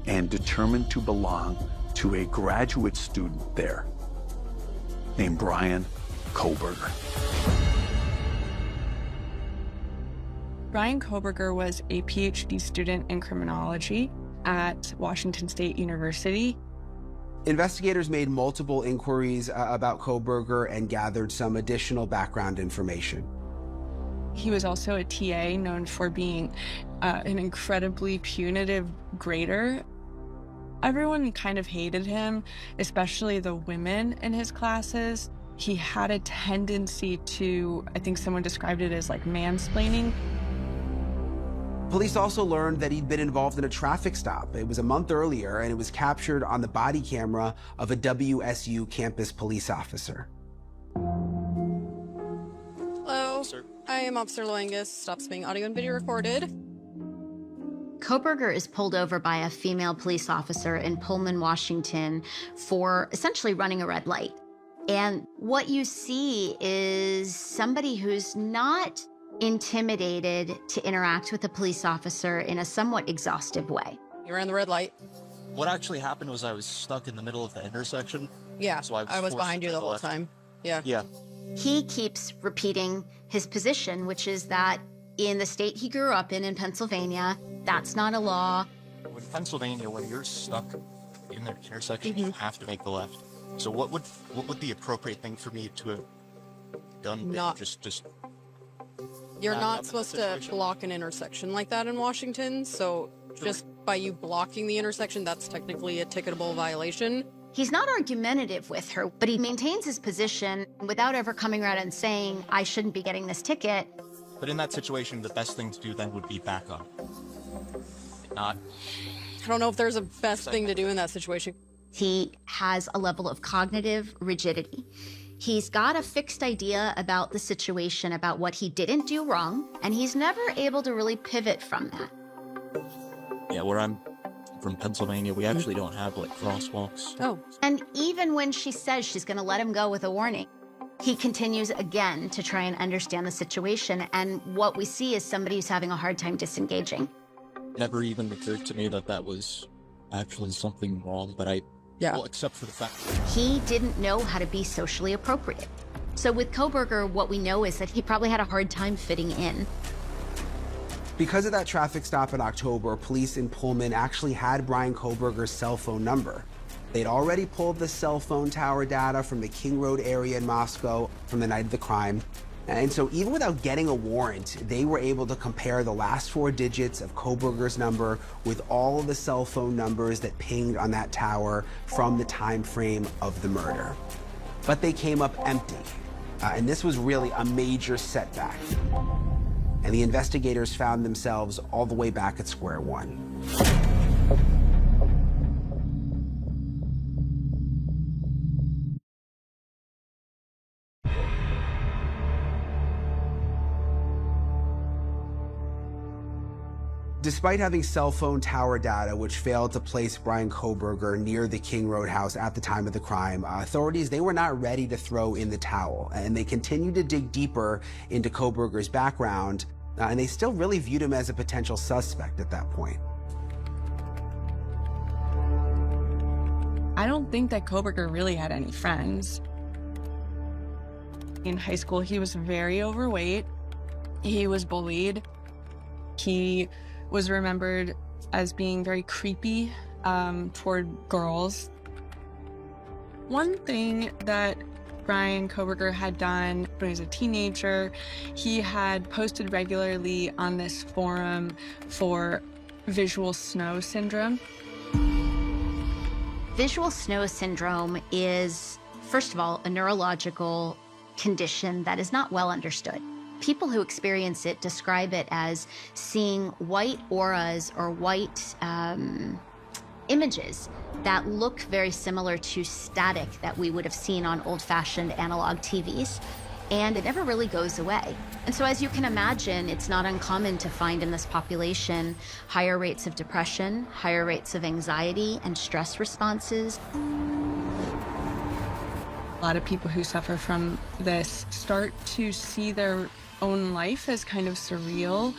and determined to belong to a graduate student there named Brian Koberger. Brian Koberger was a PhD student in criminology at Washington State University. Investigators made multiple inquiries about Koberger and gathered some additional background information. He was also a TA known for being an incredibly punitive grader. Everyone kind of hated him, especially the women in his classes. He had a tendency to, I think someone described it as like mansplaining. Police also learned that he'd been involved in a traffic stop. It was a month earlier, and it was captured on the body camera of a WSU campus police officer. Hello, sir. I am Officer Loangus. Stops being audio and video recorded. Koberger is pulled over by a female police officer in Pullman, Washington for essentially running a red light. And what you see is somebody who's not intimidated to interact with a police officer in a somewhat exhaustive way. You ran the red light. What actually happened was I was stuck in the middle of the intersection. Yeah, so I was behind you the whole time. Yeah. Yeah. He keeps repeating his position, which is that in the state he grew up in Pennsylvania, that's not a law. In Pennsylvania, when you're stuck in the intersection, you have to make the left. So what would the appropriate thing for me to have done? Just You're not supposed to block an intersection like that in Washington, so just by you blocking the intersection, that's technically a ticketable violation. He's not argumentative with her, but he maintains his position without ever coming around and saying, I shouldn't be getting this ticket. But in that situation, the best thing to do then would be back up. Not. I don't know if there's a best thing to do in that situation. He has a level of cognitive rigidity. He's got a fixed idea about the situation, about what he didn't do wrong, and he's never able to really pivot from that. Yeah, where I'm from Pennsylvania, we actually don't have like crosswalks. Oh. And even when she says she's gonna let him go with a warning, he continues again to try and understand the situation, and what we see is somebody who's having a hard time disengaging. Never even occurred to me that that was actually something wrong, but well, except for the fact He didn't know how to be socially appropriate. So with Kohberger, what we know is that he probably had a hard time fitting in. Because of that traffic stop in October, police in Pullman actually had Brian Kohberger's cell phone number. They'd already pulled the cell phone tower data from the King Road area in Moscow from the night of the crime. And so even without getting a warrant, they were able to compare the last 4 digits of Kohberger's number with all of the cell phone numbers that pinged on that tower from the time frame of the murder. But they came up empty. And this was really a major setback. And the investigators found themselves all the way back at square one. Despite having cell phone tower data which failed to place Brian Kohberger near the King Road house at the time of the crime, authorities, they were not ready to throw in the towel, and they continued to dig deeper into Kohberger's background, and they still really viewed him as a potential suspect at that point. I don't think that Kohberger really had any friends. In high school, he was very overweight. He was bullied. He was remembered as being very creepy toward girls. One thing that Brian Kohberger had done when he was a teenager, he had posted regularly on this forum for visual snow syndrome. Visual snow syndrome is, first of all, a neurological condition that is not well understood. People who experience it describe it as seeing white auras or white images that look very similar to static that we would have seen on old-fashioned analog TVs, and it never really goes away. And so as you can imagine, it's not uncommon to find in this population higher rates of depression, higher rates of anxiety and stress responses. A lot of people who suffer from this start to see their own life as kind of surreal,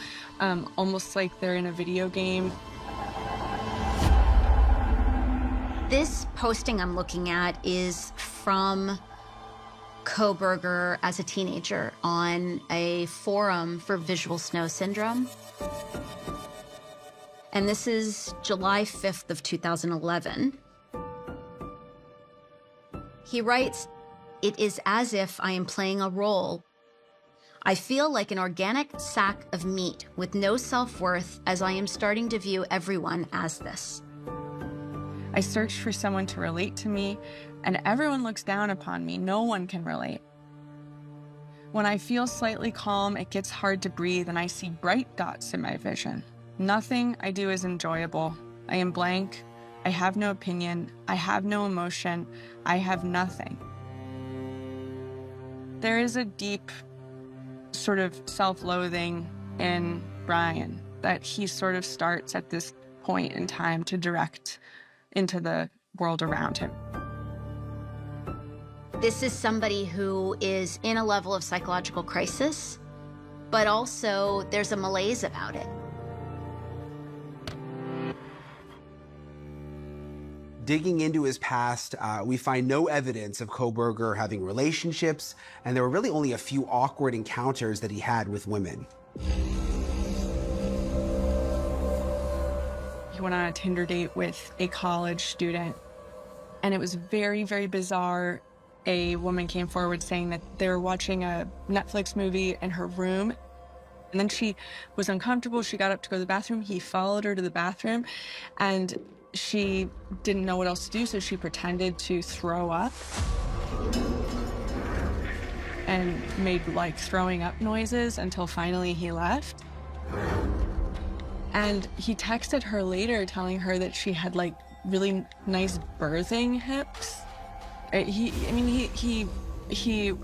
almost like they're in a video game. This posting I'm looking at is from Kohberger as a teenager on a forum for visual snow syndrome. And this is July 5th of 2011. He writes, "It is as if I am playing a role. I feel like an organic sack of meat with no self-worth as I am starting to view everyone as this. I searched for someone to relate to me, and everyone looks down upon me. No one can relate. When I feel slightly calm, it gets hard to breathe, and I see bright dots in my vision. Nothing I do is enjoyable. I am blank. I have no opinion. I have no emotion. I have nothing." There is a deep sort of self-loathing in Brian that he sort of starts at this point in time to direct into the world around him. This is somebody who is in a level of psychological crisis, but also there's a malaise about it. Digging into his past, we find no evidence of Kohberger having relationships, and there were really only a few awkward encounters that he had with women. He went on a Tinder date with a college student, and it was very, very bizarre. A woman came forward saying that they were watching a Netflix movie in her room, and then she was uncomfortable. She got up to go to the bathroom. He followed her to the bathroom, and she didn't know what else to do, so she pretended to throw up and made like throwing up noises until finally he left. And he texted her later telling her that she had like really nice birthing hips. He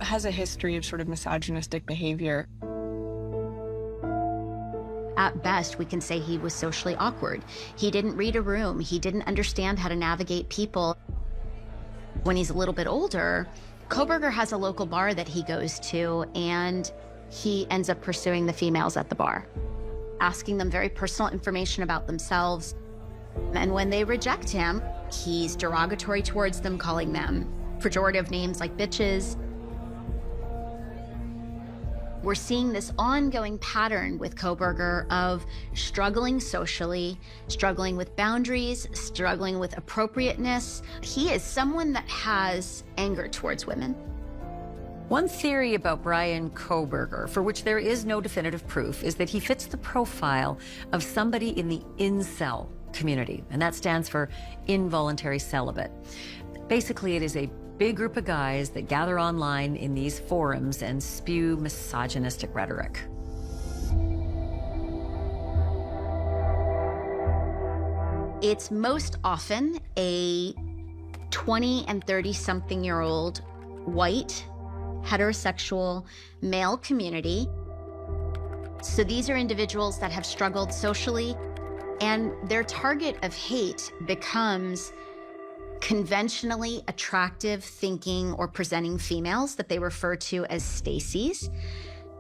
has a history of sort of misogynistic behavior. At best, we can say he was socially awkward. He didn't read a room. He didn't understand how to navigate people. When he's a little bit older, Kohberger has a local bar that he goes to, and he ends up pursuing the females at the bar, asking them very personal information about themselves. And when they reject him, he's derogatory towards them, calling them pejorative names like bitches. We're seeing this ongoing pattern with Kohberger of struggling socially, struggling with boundaries, struggling with appropriateness. He is someone that has anger towards women. One theory about Brian Kohberger, for which there is no definitive proof, is that he fits the profile of somebody in the incel community, and that stands for involuntary celibate. Basically, it is a big group of guys that gather online in these forums and spew misogynistic rhetoric. It's most often a 20 and 30-something-year-old white, heterosexual, male community. So these are individuals that have struggled socially, and their target of hate becomes conventionally attractive thinking or presenting females that they refer to as Stacies,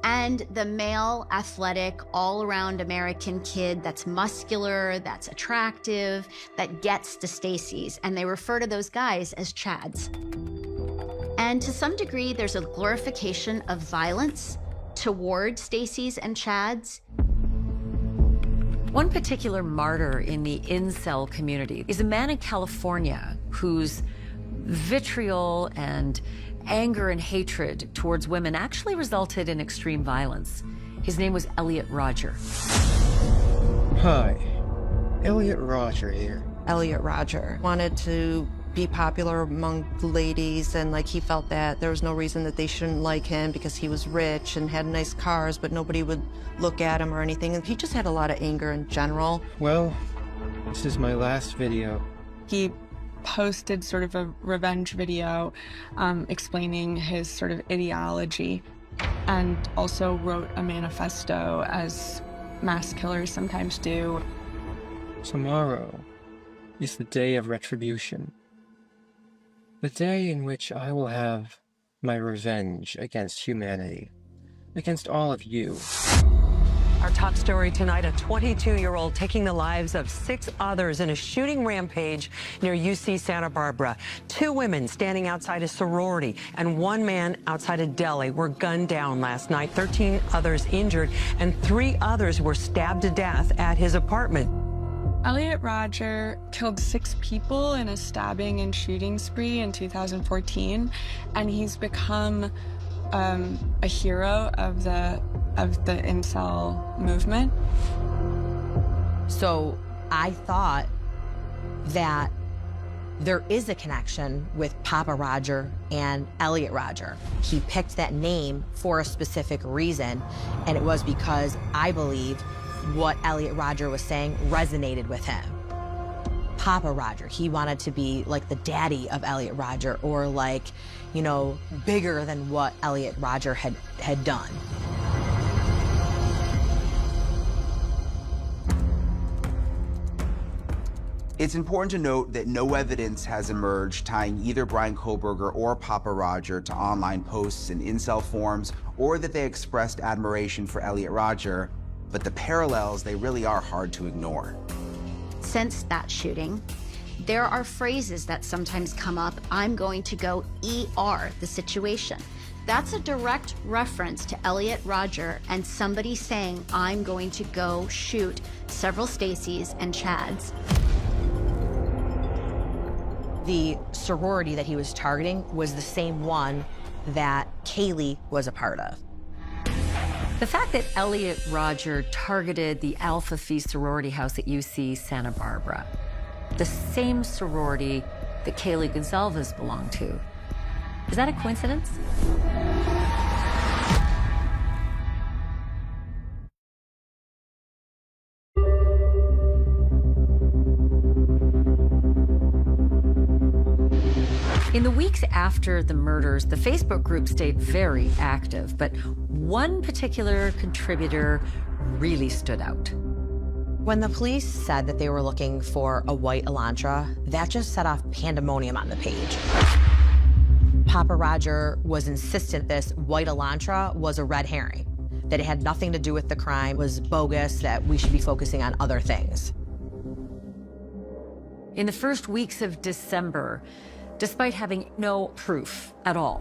and the male, athletic, all-around American kid that's muscular, that's attractive, that gets to Stacies, and they refer to those guys as Chads. And to some degree, there's a glorification of violence toward Stacies and Chads. One particular martyr in the incel community is a man in California whose vitriol and anger and hatred towards women actually resulted in extreme violence. His name was Elliot Rodger. Hi, Elliot Rodger here. Elliot Rodger wanted to be popular among the ladies, and like he felt that there was no reason that they shouldn't like him because he was rich and had nice cars, but nobody would look at him or anything. And he just had a lot of anger in general. Well, this is my last video. He posted sort of a revenge video explaining his sort of ideology, and also wrote a manifesto, as mass killers sometimes do. Tomorrow is the day of retribution. The day in which I will have my revenge against humanity, against all of you. Our top story tonight, a 22-year-old taking the lives of 6 others in a shooting rampage near UC Santa Barbara. 2 women standing outside a sorority and 1 man outside a deli were gunned down last night. 13 others injured, and 3 others were stabbed to death at his apartment. Elliot Rodger killed 6 people in a stabbing and shooting spree in 2014, and he's become a hero of the incel movement. So I thought that there is a connection with Papa Rodger and Elliot Rodger. He picked that name for a specific reason, and it was because I believed what Elliot Rodger was saying resonated with him. Papa Rodger, he wanted to be like the daddy of Elliot Rodger, or like, you know, bigger than what Elliot Rodger had done. It's important to note that no evidence has emerged tying either Brian Kohberger or Papa Rodger to online posts in incel forums, or that they expressed admiration for Elliot Rodger, but the parallels, they really are hard to ignore. Since that shooting, there are phrases that sometimes come up. I'm going to go ER the situation. That's a direct reference to Elliot Rodger and somebody saying, I'm going to go shoot several Stacies and Chads. The sorority that he was targeting was the same one that Kaylee was a part of. The fact that Elliot Rodger targeted the Alpha Phi sorority house at UC Santa Barbara, the same sorority that Kaylee Gonzalez belonged to, is that a coincidence? weeks after the murders, the Facebook group stayed very active, but one particular contributor really stood out. When the police said that they were looking for a white Elantra, that just set off pandemonium on the page. Papa Roger was insistent this white Elantra was a red herring, that it had nothing to do with the crime, was bogus, that we should be focusing on other things. In the first weeks of December, despite having no proof at all,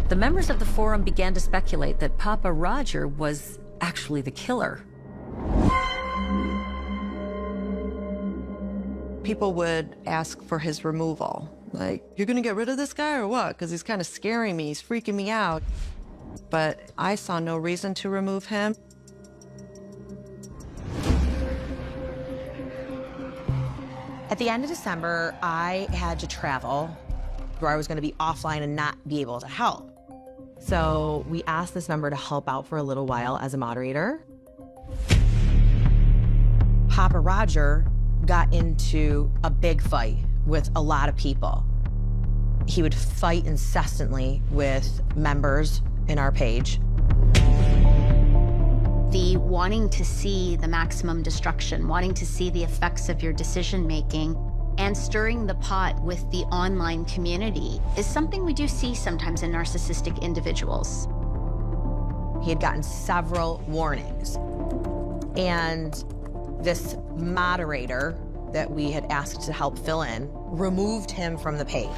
the members of the forum began to speculate that Papa Roger was actually the killer. People would ask for his removal. Like, you're gonna get rid of this guy or what? Because he's kind of scaring me, he's freaking me out. But I saw no reason to remove him. At the end of December, I had to travel, where I was gonna be offline and not be able to help. So we asked this member to help out for a little while as a moderator. Papa Roger got into a big fight with a lot of people. He would fight incessantly with members in our page. The wanting to see the maximum destruction, wanting to see the effects of your decision-making, and stirring the pot with the online community is something we do see sometimes in narcissistic individuals. He had gotten several warnings. And this moderator that we had asked to help fill in removed him from the page.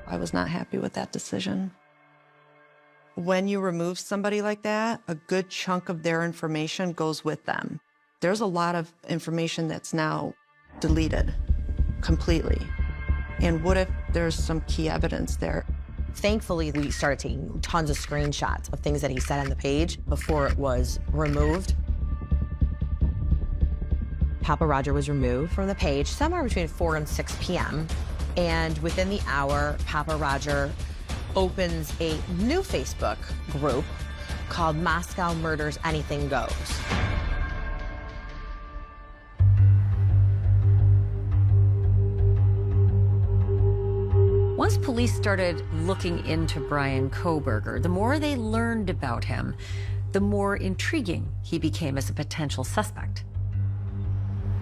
I was not happy with that decision. When you remove somebody like that, a good chunk of their information goes with them. There's a lot of information that's now deleted completely. And what if there's some key evidence there? Thankfully, we started taking tons of screenshots of things that he said on the page before it was removed. Papa Roger was removed from the page somewhere between 4 and 6 p.m. And within the hour, Papa Roger opens a new Facebook group called Moscow Murders Anything Goes. Once police started looking into Brian Kohberger, the more they learned about him, the more intriguing he became as a potential suspect.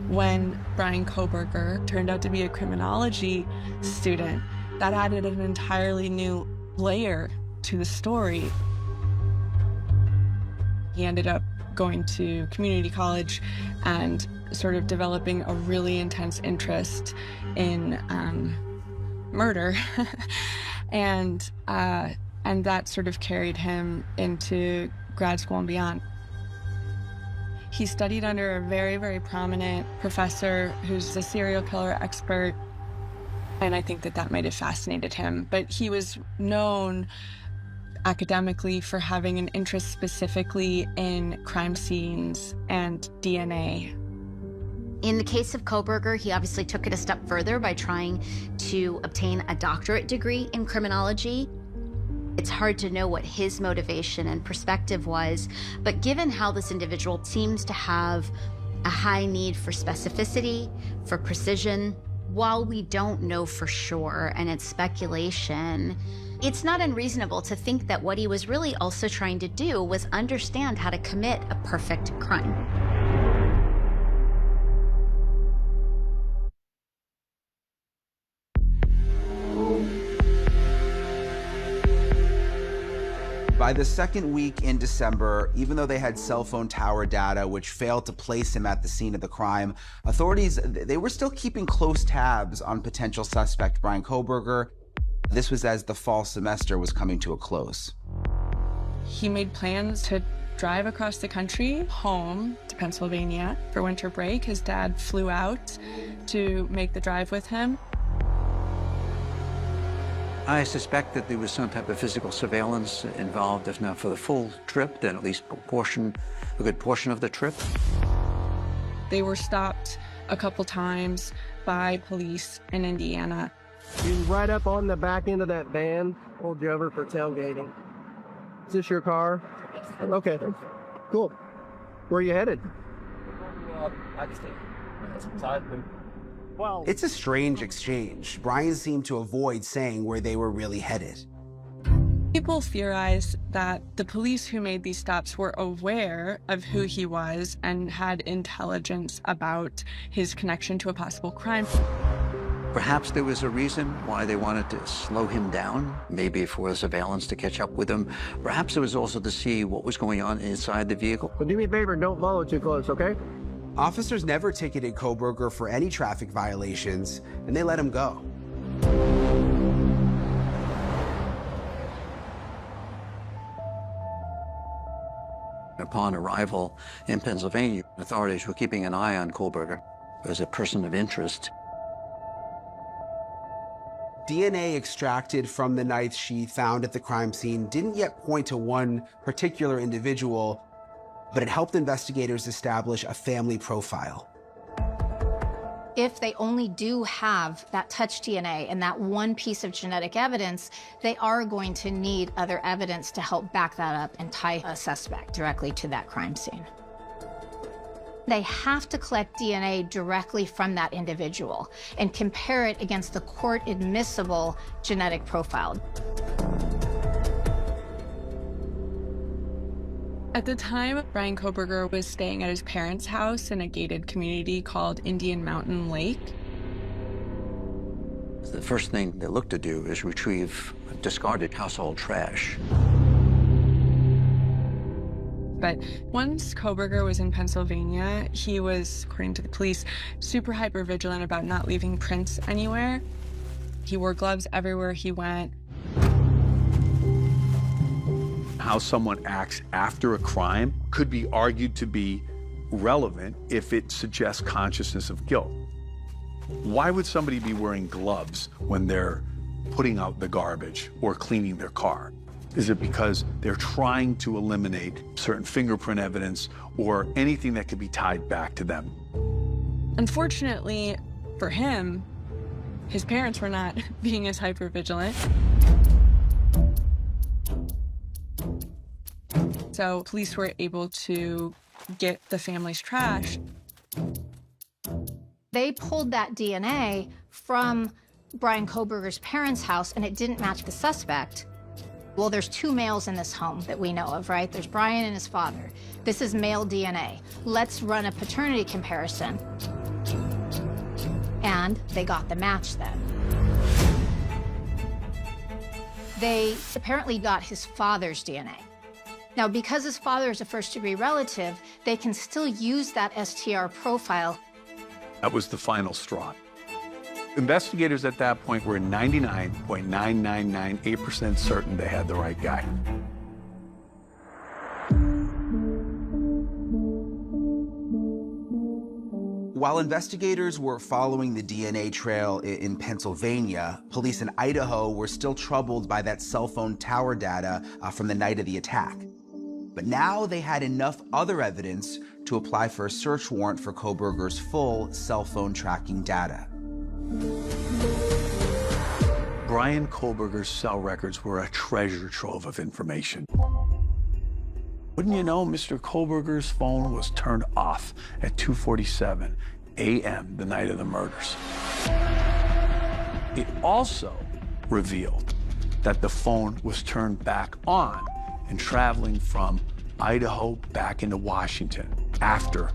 When Brian Kohberger turned out to be a criminology student, that added an entirely new layer to the story. He ended up going to community college and sort of developing a really intense interest in murder. and that sort of carried him into grad school and beyond. He studied under a very, very prominent professor who's a serial killer expert, and I think that might have fascinated him. But he was known academically for having an interest specifically in crime scenes and DNA. In the case of Kohberger, he obviously took it a step further by trying to obtain a doctorate degree in criminology. It's hard to know what his motivation and perspective was, but given how this individual seems to have a high need for specificity, for precision, while we don't know for sure, and it's speculation, it's not unreasonable to think that what he was really also trying to do was understand how to commit a perfect crime. By the second week in December, even though they had cell phone tower data which failed to place him at the scene of the crime, authorities, they were still keeping close tabs on potential suspect Brian Kohberger. This was as the fall semester was coming to a close. He made plans to drive across the country home to Pennsylvania for winter break. His dad flew out to make the drive with him. I suspect that there was some type of physical surveillance involved, if not for the full trip, then at least a good portion of the trip. They were stopped a couple times by police in Indiana. You right up on the back end of that van, pulled you over for tailgating. Is this your car? Okay, cool. Where are you headed? It's a strange exchange. Brian seemed to avoid saying where they were really headed. People theorize that the police who made these stops were aware of who he was and had intelligence about his connection to a possible crime. Perhaps there was a reason why they wanted to slow him down, maybe for surveillance to catch up with him. Perhaps it was also to see what was going on inside the vehicle. But do me a favor, don't follow too close, okay? Officers never ticketed Kohberger for any traffic violations, and they let him go. Upon arrival in Pennsylvania, authorities were keeping an eye on Kohberger as a person of interest. DNA extracted from the knife she found at the crime scene didn't yet point to one particular individual, but it helped investigators establish a family profile. If they only do have that touch DNA and that one piece of genetic evidence, they are going to need other evidence to help back that up and tie a suspect directly to that crime scene. They have to collect DNA directly from that individual and compare it against the court-admissible genetic profile. At the time, Brian Kohberger was staying at his parents' house in a gated community called Indian Mountain Lake. The first thing they look to do is retrieve discarded household trash. But once Kohberger was in Pennsylvania, he was, according to the police, super hyper-vigilant about not leaving prints anywhere. He wore gloves everywhere he went. How someone acts after a crime could be argued to be relevant if it suggests consciousness of guilt. Why would somebody be wearing gloves when they're putting out the garbage or cleaning their car? Is it because they're trying to eliminate certain fingerprint evidence or anything that could be tied back to them? Unfortunately for him, his parents were not being as hyper-vigilant. So police were able to get the family's trash. They pulled that DNA from Brian Kohberger's parents' house, and it didn't match the suspect. Well, there's two males in this home that we know of, right? There's Brian and his father. This is male DNA. Let's run a paternity comparison. And they got the match then. They apparently got his father's DNA. Now, because his father is a first-degree relative, they can still use that STR profile. That was the final straw. Investigators at that point were 99.9998% certain they had the right guy. While investigators were following the DNA trail in Pennsylvania, police in Idaho were still troubled by that cell phone tower data from the night of the attack. But now they had enough other evidence to apply for a search warrant for Kohberger's full cell phone tracking data. Brian Kohberger's cell records were a treasure trove of information. Wouldn't you know, Mr. Kohberger's phone was turned off at 2:47 a.m. the night of the murders. It also revealed that the phone was turned back on and traveling from Idaho back into Washington after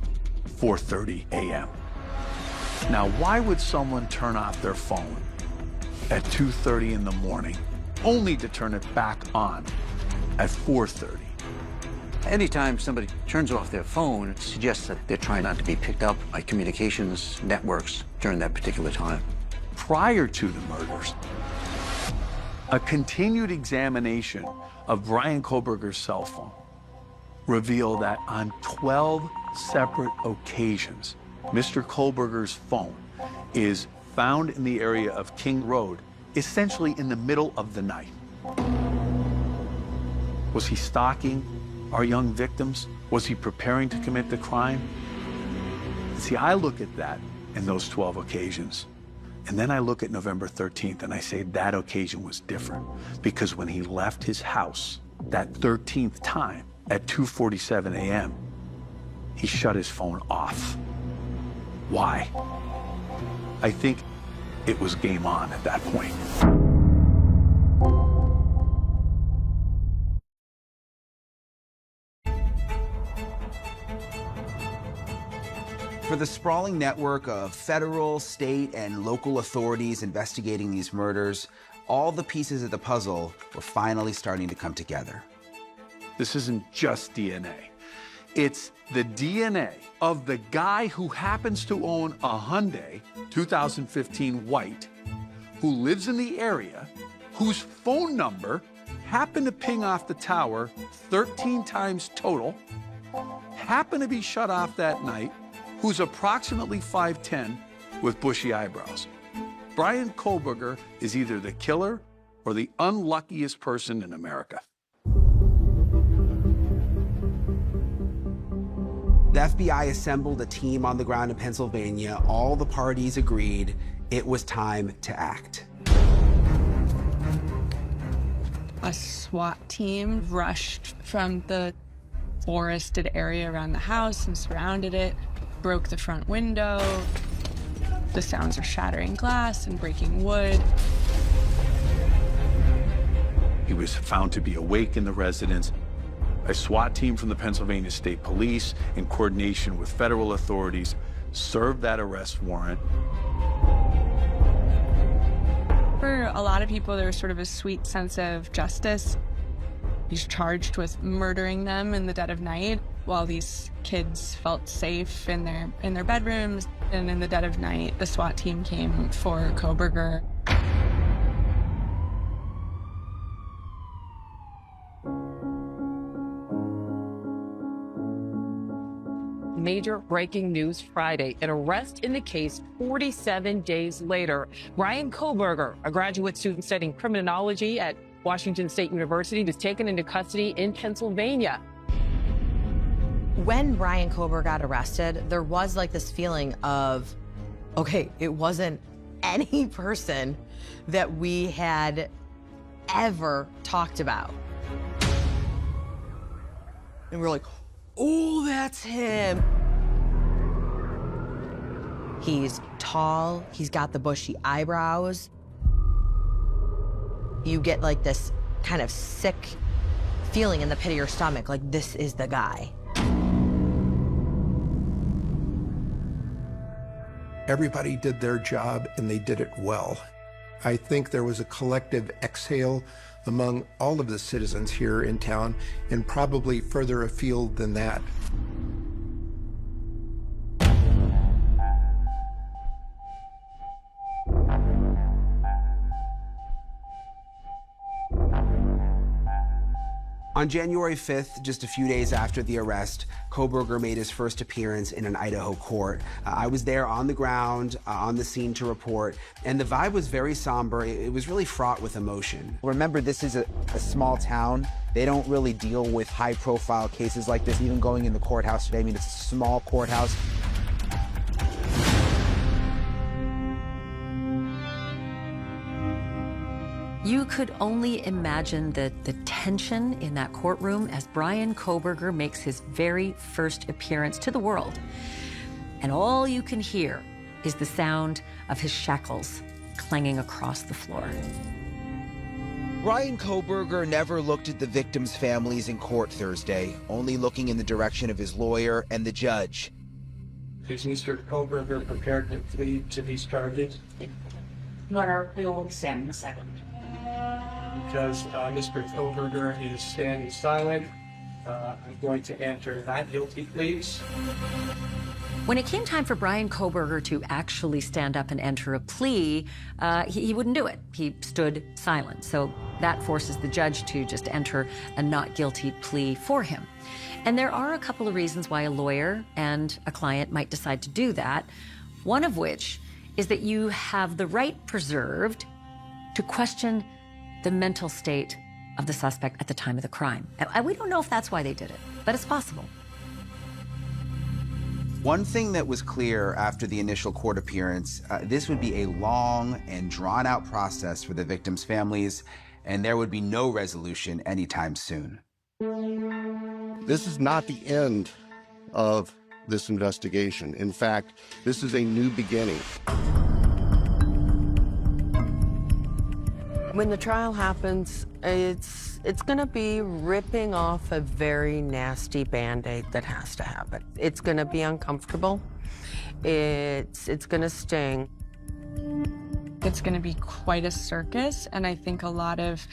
4:30 a.m. Now, why would someone turn off their phone at 2:30 in the morning only to turn it back on at 4:30? Anytime somebody turns off their phone, it suggests that they're trying not to be picked up by communications networks during that particular time. Prior to the murders, a continued examination of Brian Kohberger's cell phone revealed that on 12 separate occasions, Mr. Kohberger's phone is found in the area of King Road, essentially in the middle of the night. Was he stalking our young victims? Was he preparing to commit the crime? See, I look at that in those 12 occasions, and then I look at November 13th and I say that occasion was different, because when he left his house that 13th time at 2:47 a.m., he shut his phone off. Why? I think it was game on at that point. For the sprawling network of federal, state, and local authorities investigating these murders, all the pieces of the puzzle were finally starting to come together. This isn't just DNA. It's the DNA of the guy who happens to own a Hyundai 2015 white, who lives in the area, whose phone number happened to ping off the tower 13 times total, happened to be shut off that night, who's approximately 5'10" with bushy eyebrows. Brian Kohlberger is either the killer or the unluckiest person in America. The FBI assembled a team on the ground in Pennsylvania. All the parties agreed it was time to act. A SWAT team rushed from the forested area around the house and surrounded it, broke the front window. The sounds of shattering glass and breaking wood. He was found to be awake in the residence. A SWAT team from the Pennsylvania State Police, in coordination with federal authorities, served that arrest warrant. For a lot of people, there was sort of a sweet sense of justice. He's charged with murdering them in the dead of night while these kids felt safe in their bedrooms. And in the dead of night, the SWAT team came for Kohlberger. Major breaking news Friday. An arrest in the case 47 days later. Brian Kohlberger, a graduate student studying criminology at Washington State University, was taken into custody in Pennsylvania. When Brian Kohlberger got arrested, there was like this feeling of, okay, it wasn't any person that we had ever talked about. And we're like, oh, that's him. He's tall, he's got the bushy eyebrows. You get like this kind of sick feeling in the pit of your stomach, like this is the guy. Everybody did their job and they did it well. I think there was a collective exhale among all of the citizens here in town and probably further afield than that. On January 5th, just a few days after the arrest, Kohlberger made his first appearance in an Idaho court. I was there on the ground, on the scene to report, and the vibe was very somber. It was really fraught with emotion. Remember, this is a small town. They don't really deal with high-profile cases like this, even going in the courthouse today. I mean, it's a small courthouse. You could only imagine the tension in that courtroom as Brian Kohlberger makes his very first appearance to the world. And all you can hear is the sound of his shackles clanging across the floor. Brian Kohlberger never looked at the victims' families in court Thursday, only looking in the direction of his lawyer and the judge. Is Mr. Kohlberger prepared to plead to these charges? Your Honor, we will examine a second. Because Mr. Kohlberger is standing silent, I'm going to enter not guilty pleas. When it came time for Brian Kohlberger to actually stand up and enter a plea, he wouldn't do it. He stood silent. So that forces the judge to just enter a not guilty plea for him. And there are a couple of reasons why a lawyer and a client might decide to do that. One of which is that you have the right preserved to question the mental state of the suspect at the time of the crime. And we don't know if that's why they did it, but it's possible. One thing that was clear after the initial court appearance, this would be a long and drawn-out process for the victims' families, and there would be no resolution anytime soon. This is not the end of this investigation. In fact, this is a new beginning. When the trial happens, it's gonna be ripping off a very nasty Band-Aid that has to happen. It's gonna be uncomfortable. It's gonna sting. It's gonna be quite a circus, and I think a lot of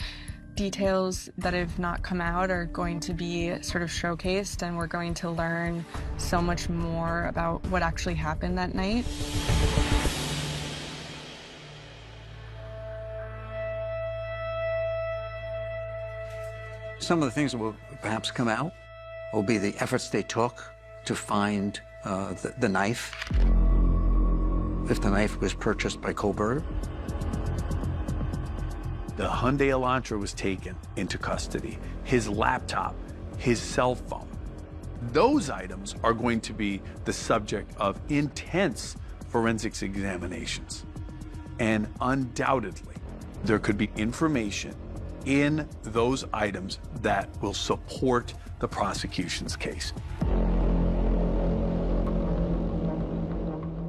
details that have not come out are going to be sort of showcased, and we're going to learn so much more about what actually happened that night. Some of the things that will perhaps come out will be the efforts they took to find the knife, if the knife was purchased by Kohlberger. The Hyundai Elantra was taken into custody. His laptop, his cell phone. Those items are going to be the subject of intense forensics examinations. And undoubtedly, there could be information in those items that will support the prosecution's case.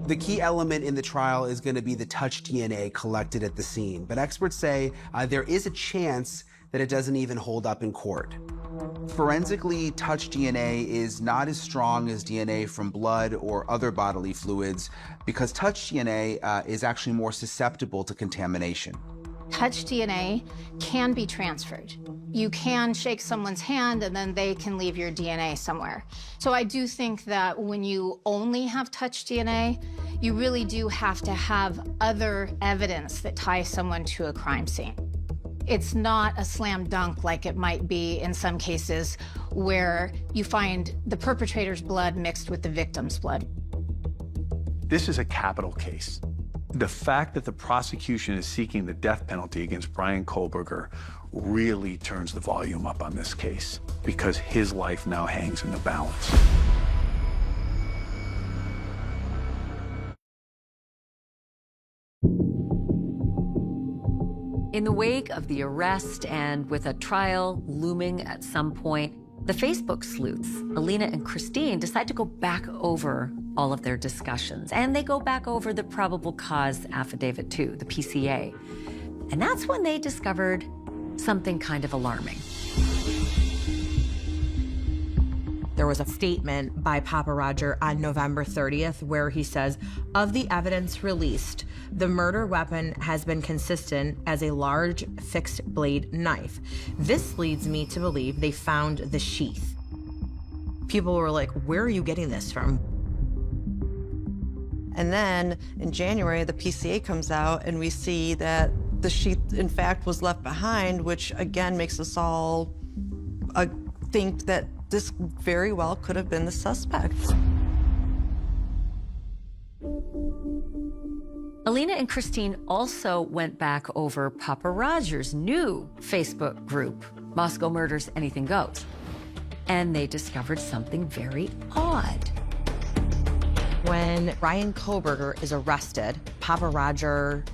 The key element in the trial is going to be the touch DNA collected at the scene, but experts say there is a chance that it doesn't even hold up in court. Forensically, touch DNA is not as strong as DNA from blood or other bodily fluids because touch DNA is actually more susceptible to contamination. Touch DNA can be transferred. You can shake someone's hand and then they can leave your DNA somewhere. So I do think that when you only have touch DNA, you really do have to have other evidence that ties someone to a crime scene. It's not a slam dunk like it might be in some cases where you find the perpetrator's blood mixed with the victim's blood. This is a capital case. The fact that the prosecution is seeking the death penalty against Bryan Kohlberger really turns the volume up on this case because his life now hangs in the balance. In the wake of the arrest and with a trial looming at some point, the Facebook sleuths, Alina and Christine, decide to go back over all of their discussions. And they go back over the probable cause affidavit too, the PCA. And that's when they discovered something kind of alarming. There was a statement by Papa Roger on November 30th where he says, of the evidence released, the murder weapon has been consistent as a large fixed blade knife. This leads me to believe they found the sheath. People were like, where are you getting this from? And then in January, the PCA comes out and we see that the sheath, in fact, was left behind, which again makes us all think that this very well could have been the suspect. Alina and Christine also went back over Papa Roger's new Facebook group, Moscow Murders Anything Goes. And they discovered something very odd. When Bryan Kohlberger is arrested, Papa Roger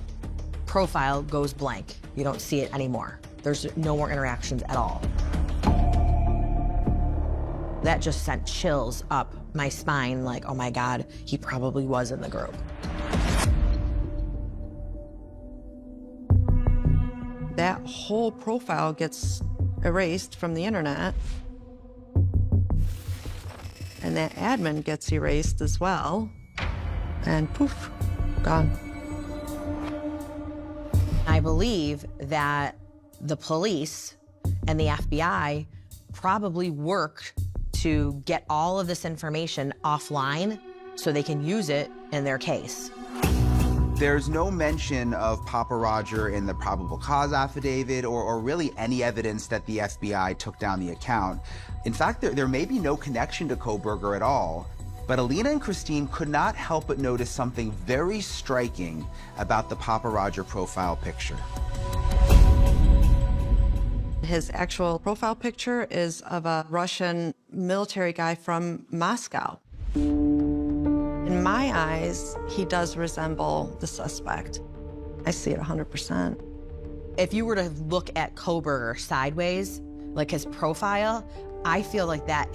profile goes blank. You don't see it anymore. There's no more interactions at all. That just sent chills up my spine, like, oh my God, he probably was in the group. That whole profile gets erased from the internet. And that admin gets erased as well. And poof, gone. I believe that the police and the FBI probably worked to get all of this information offline so they can use it in their case. There's no mention of Papa Roger in the probable cause affidavit or really any evidence that the FBI took down the account. In fact, there may be no connection to Kohlberger at all. But Alina and Christine could not help but notice something very striking about the Papa Roger profile picture. His actual profile picture is of a Russian military guy from Moscow. In my eyes, he does resemble the suspect. I see it 100%. If you were to look at Kohlberger sideways, like his profile, I feel like that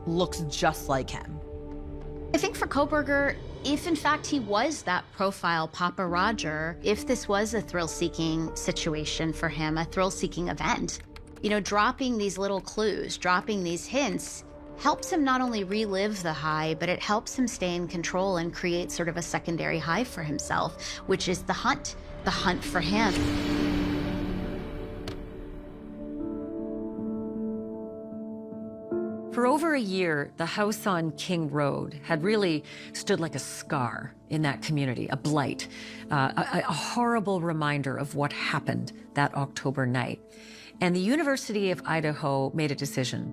looks just like him. I think for Kohlberger, if in fact he was that profile Papa Roger, if this was a thrill-seeking situation for him, a thrill-seeking event, you know, dropping these little clues, dropping these hints, helps him not only relive the high, but it helps him stay in control and create sort of a secondary high for himself, which is the hunt for him. For over a year, the house on King Road had really stood like a scar in that community, a blight, a horrible reminder of what happened that October night. And the University of Idaho made a decision.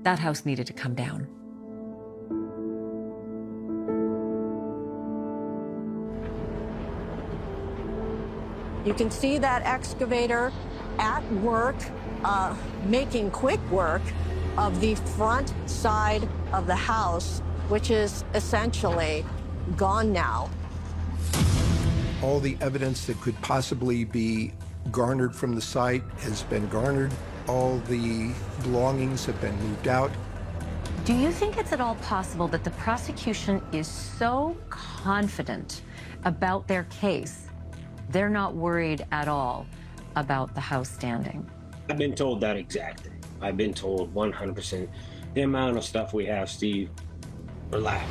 That house needed to come down. You can see that excavator at work, making quick work of the front side of the house, which is essentially gone now. All the evidence that could possibly be garnered from the site has been garnered. All the belongings have been moved out. Do you think it's at all possible that the prosecution is so confident about their case, they're not worried at all about the house standing? I've been told that exact thing. I've been told 100%. The amount of stuff we have, Steve, relax.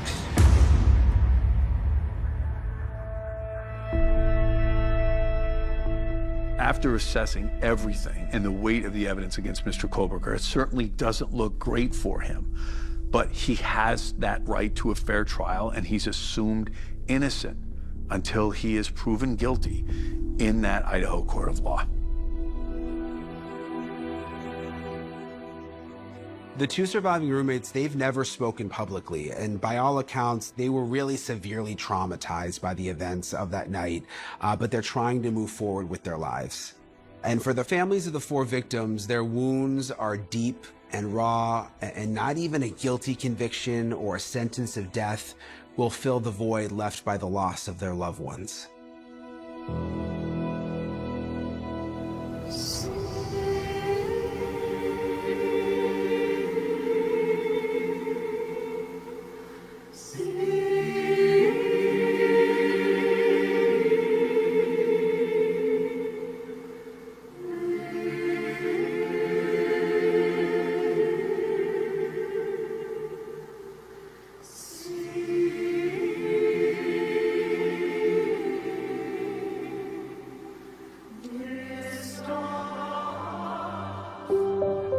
After assessing everything and the weight of the evidence against Mr. Koberger, it certainly doesn't look great for him. But he has that right to a fair trial, and he's assumed innocent until he is proven guilty in that Idaho court of law. The two surviving roommates, they've never spoken publicly, and by all accounts, they were really severely traumatized by the events of that night, but they're trying to move forward with their lives. And for the families of the four victims, their wounds are deep and raw, and not even a guilty conviction or a sentence of death will fill the void left by the loss of their loved ones.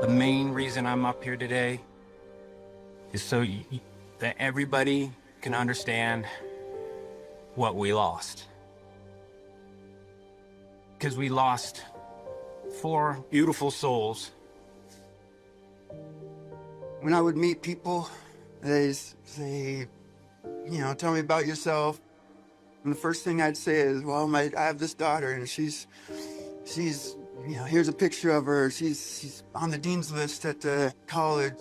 The main reason I'm up here today is so that everybody can understand what we lost. Because we lost 4 beautiful souls. When I would meet people, they say, you know, tell me about yourself. And the first thing I'd say is, well, I have this daughter, and she's, you know, here's a picture of her. She's on the dean's list at the college.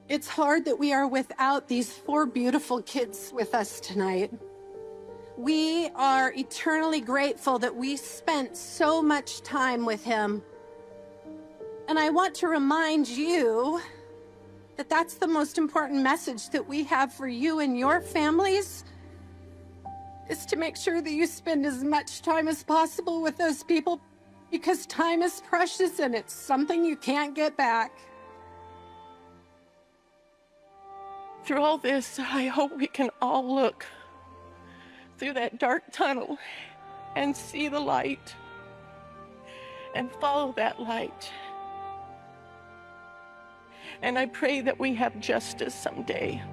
It's hard that we are without these 4 beautiful kids with us tonight. We are eternally grateful that we spent so much time with him. And I want to remind you that that's the most important message that we have for you and your families, is to make sure that you spend as much time as possible with those people, because time is precious and it's something you can't get back. Through all this, I hope we can all look through that dark tunnel and see the light and follow that light. And I pray that we have justice someday.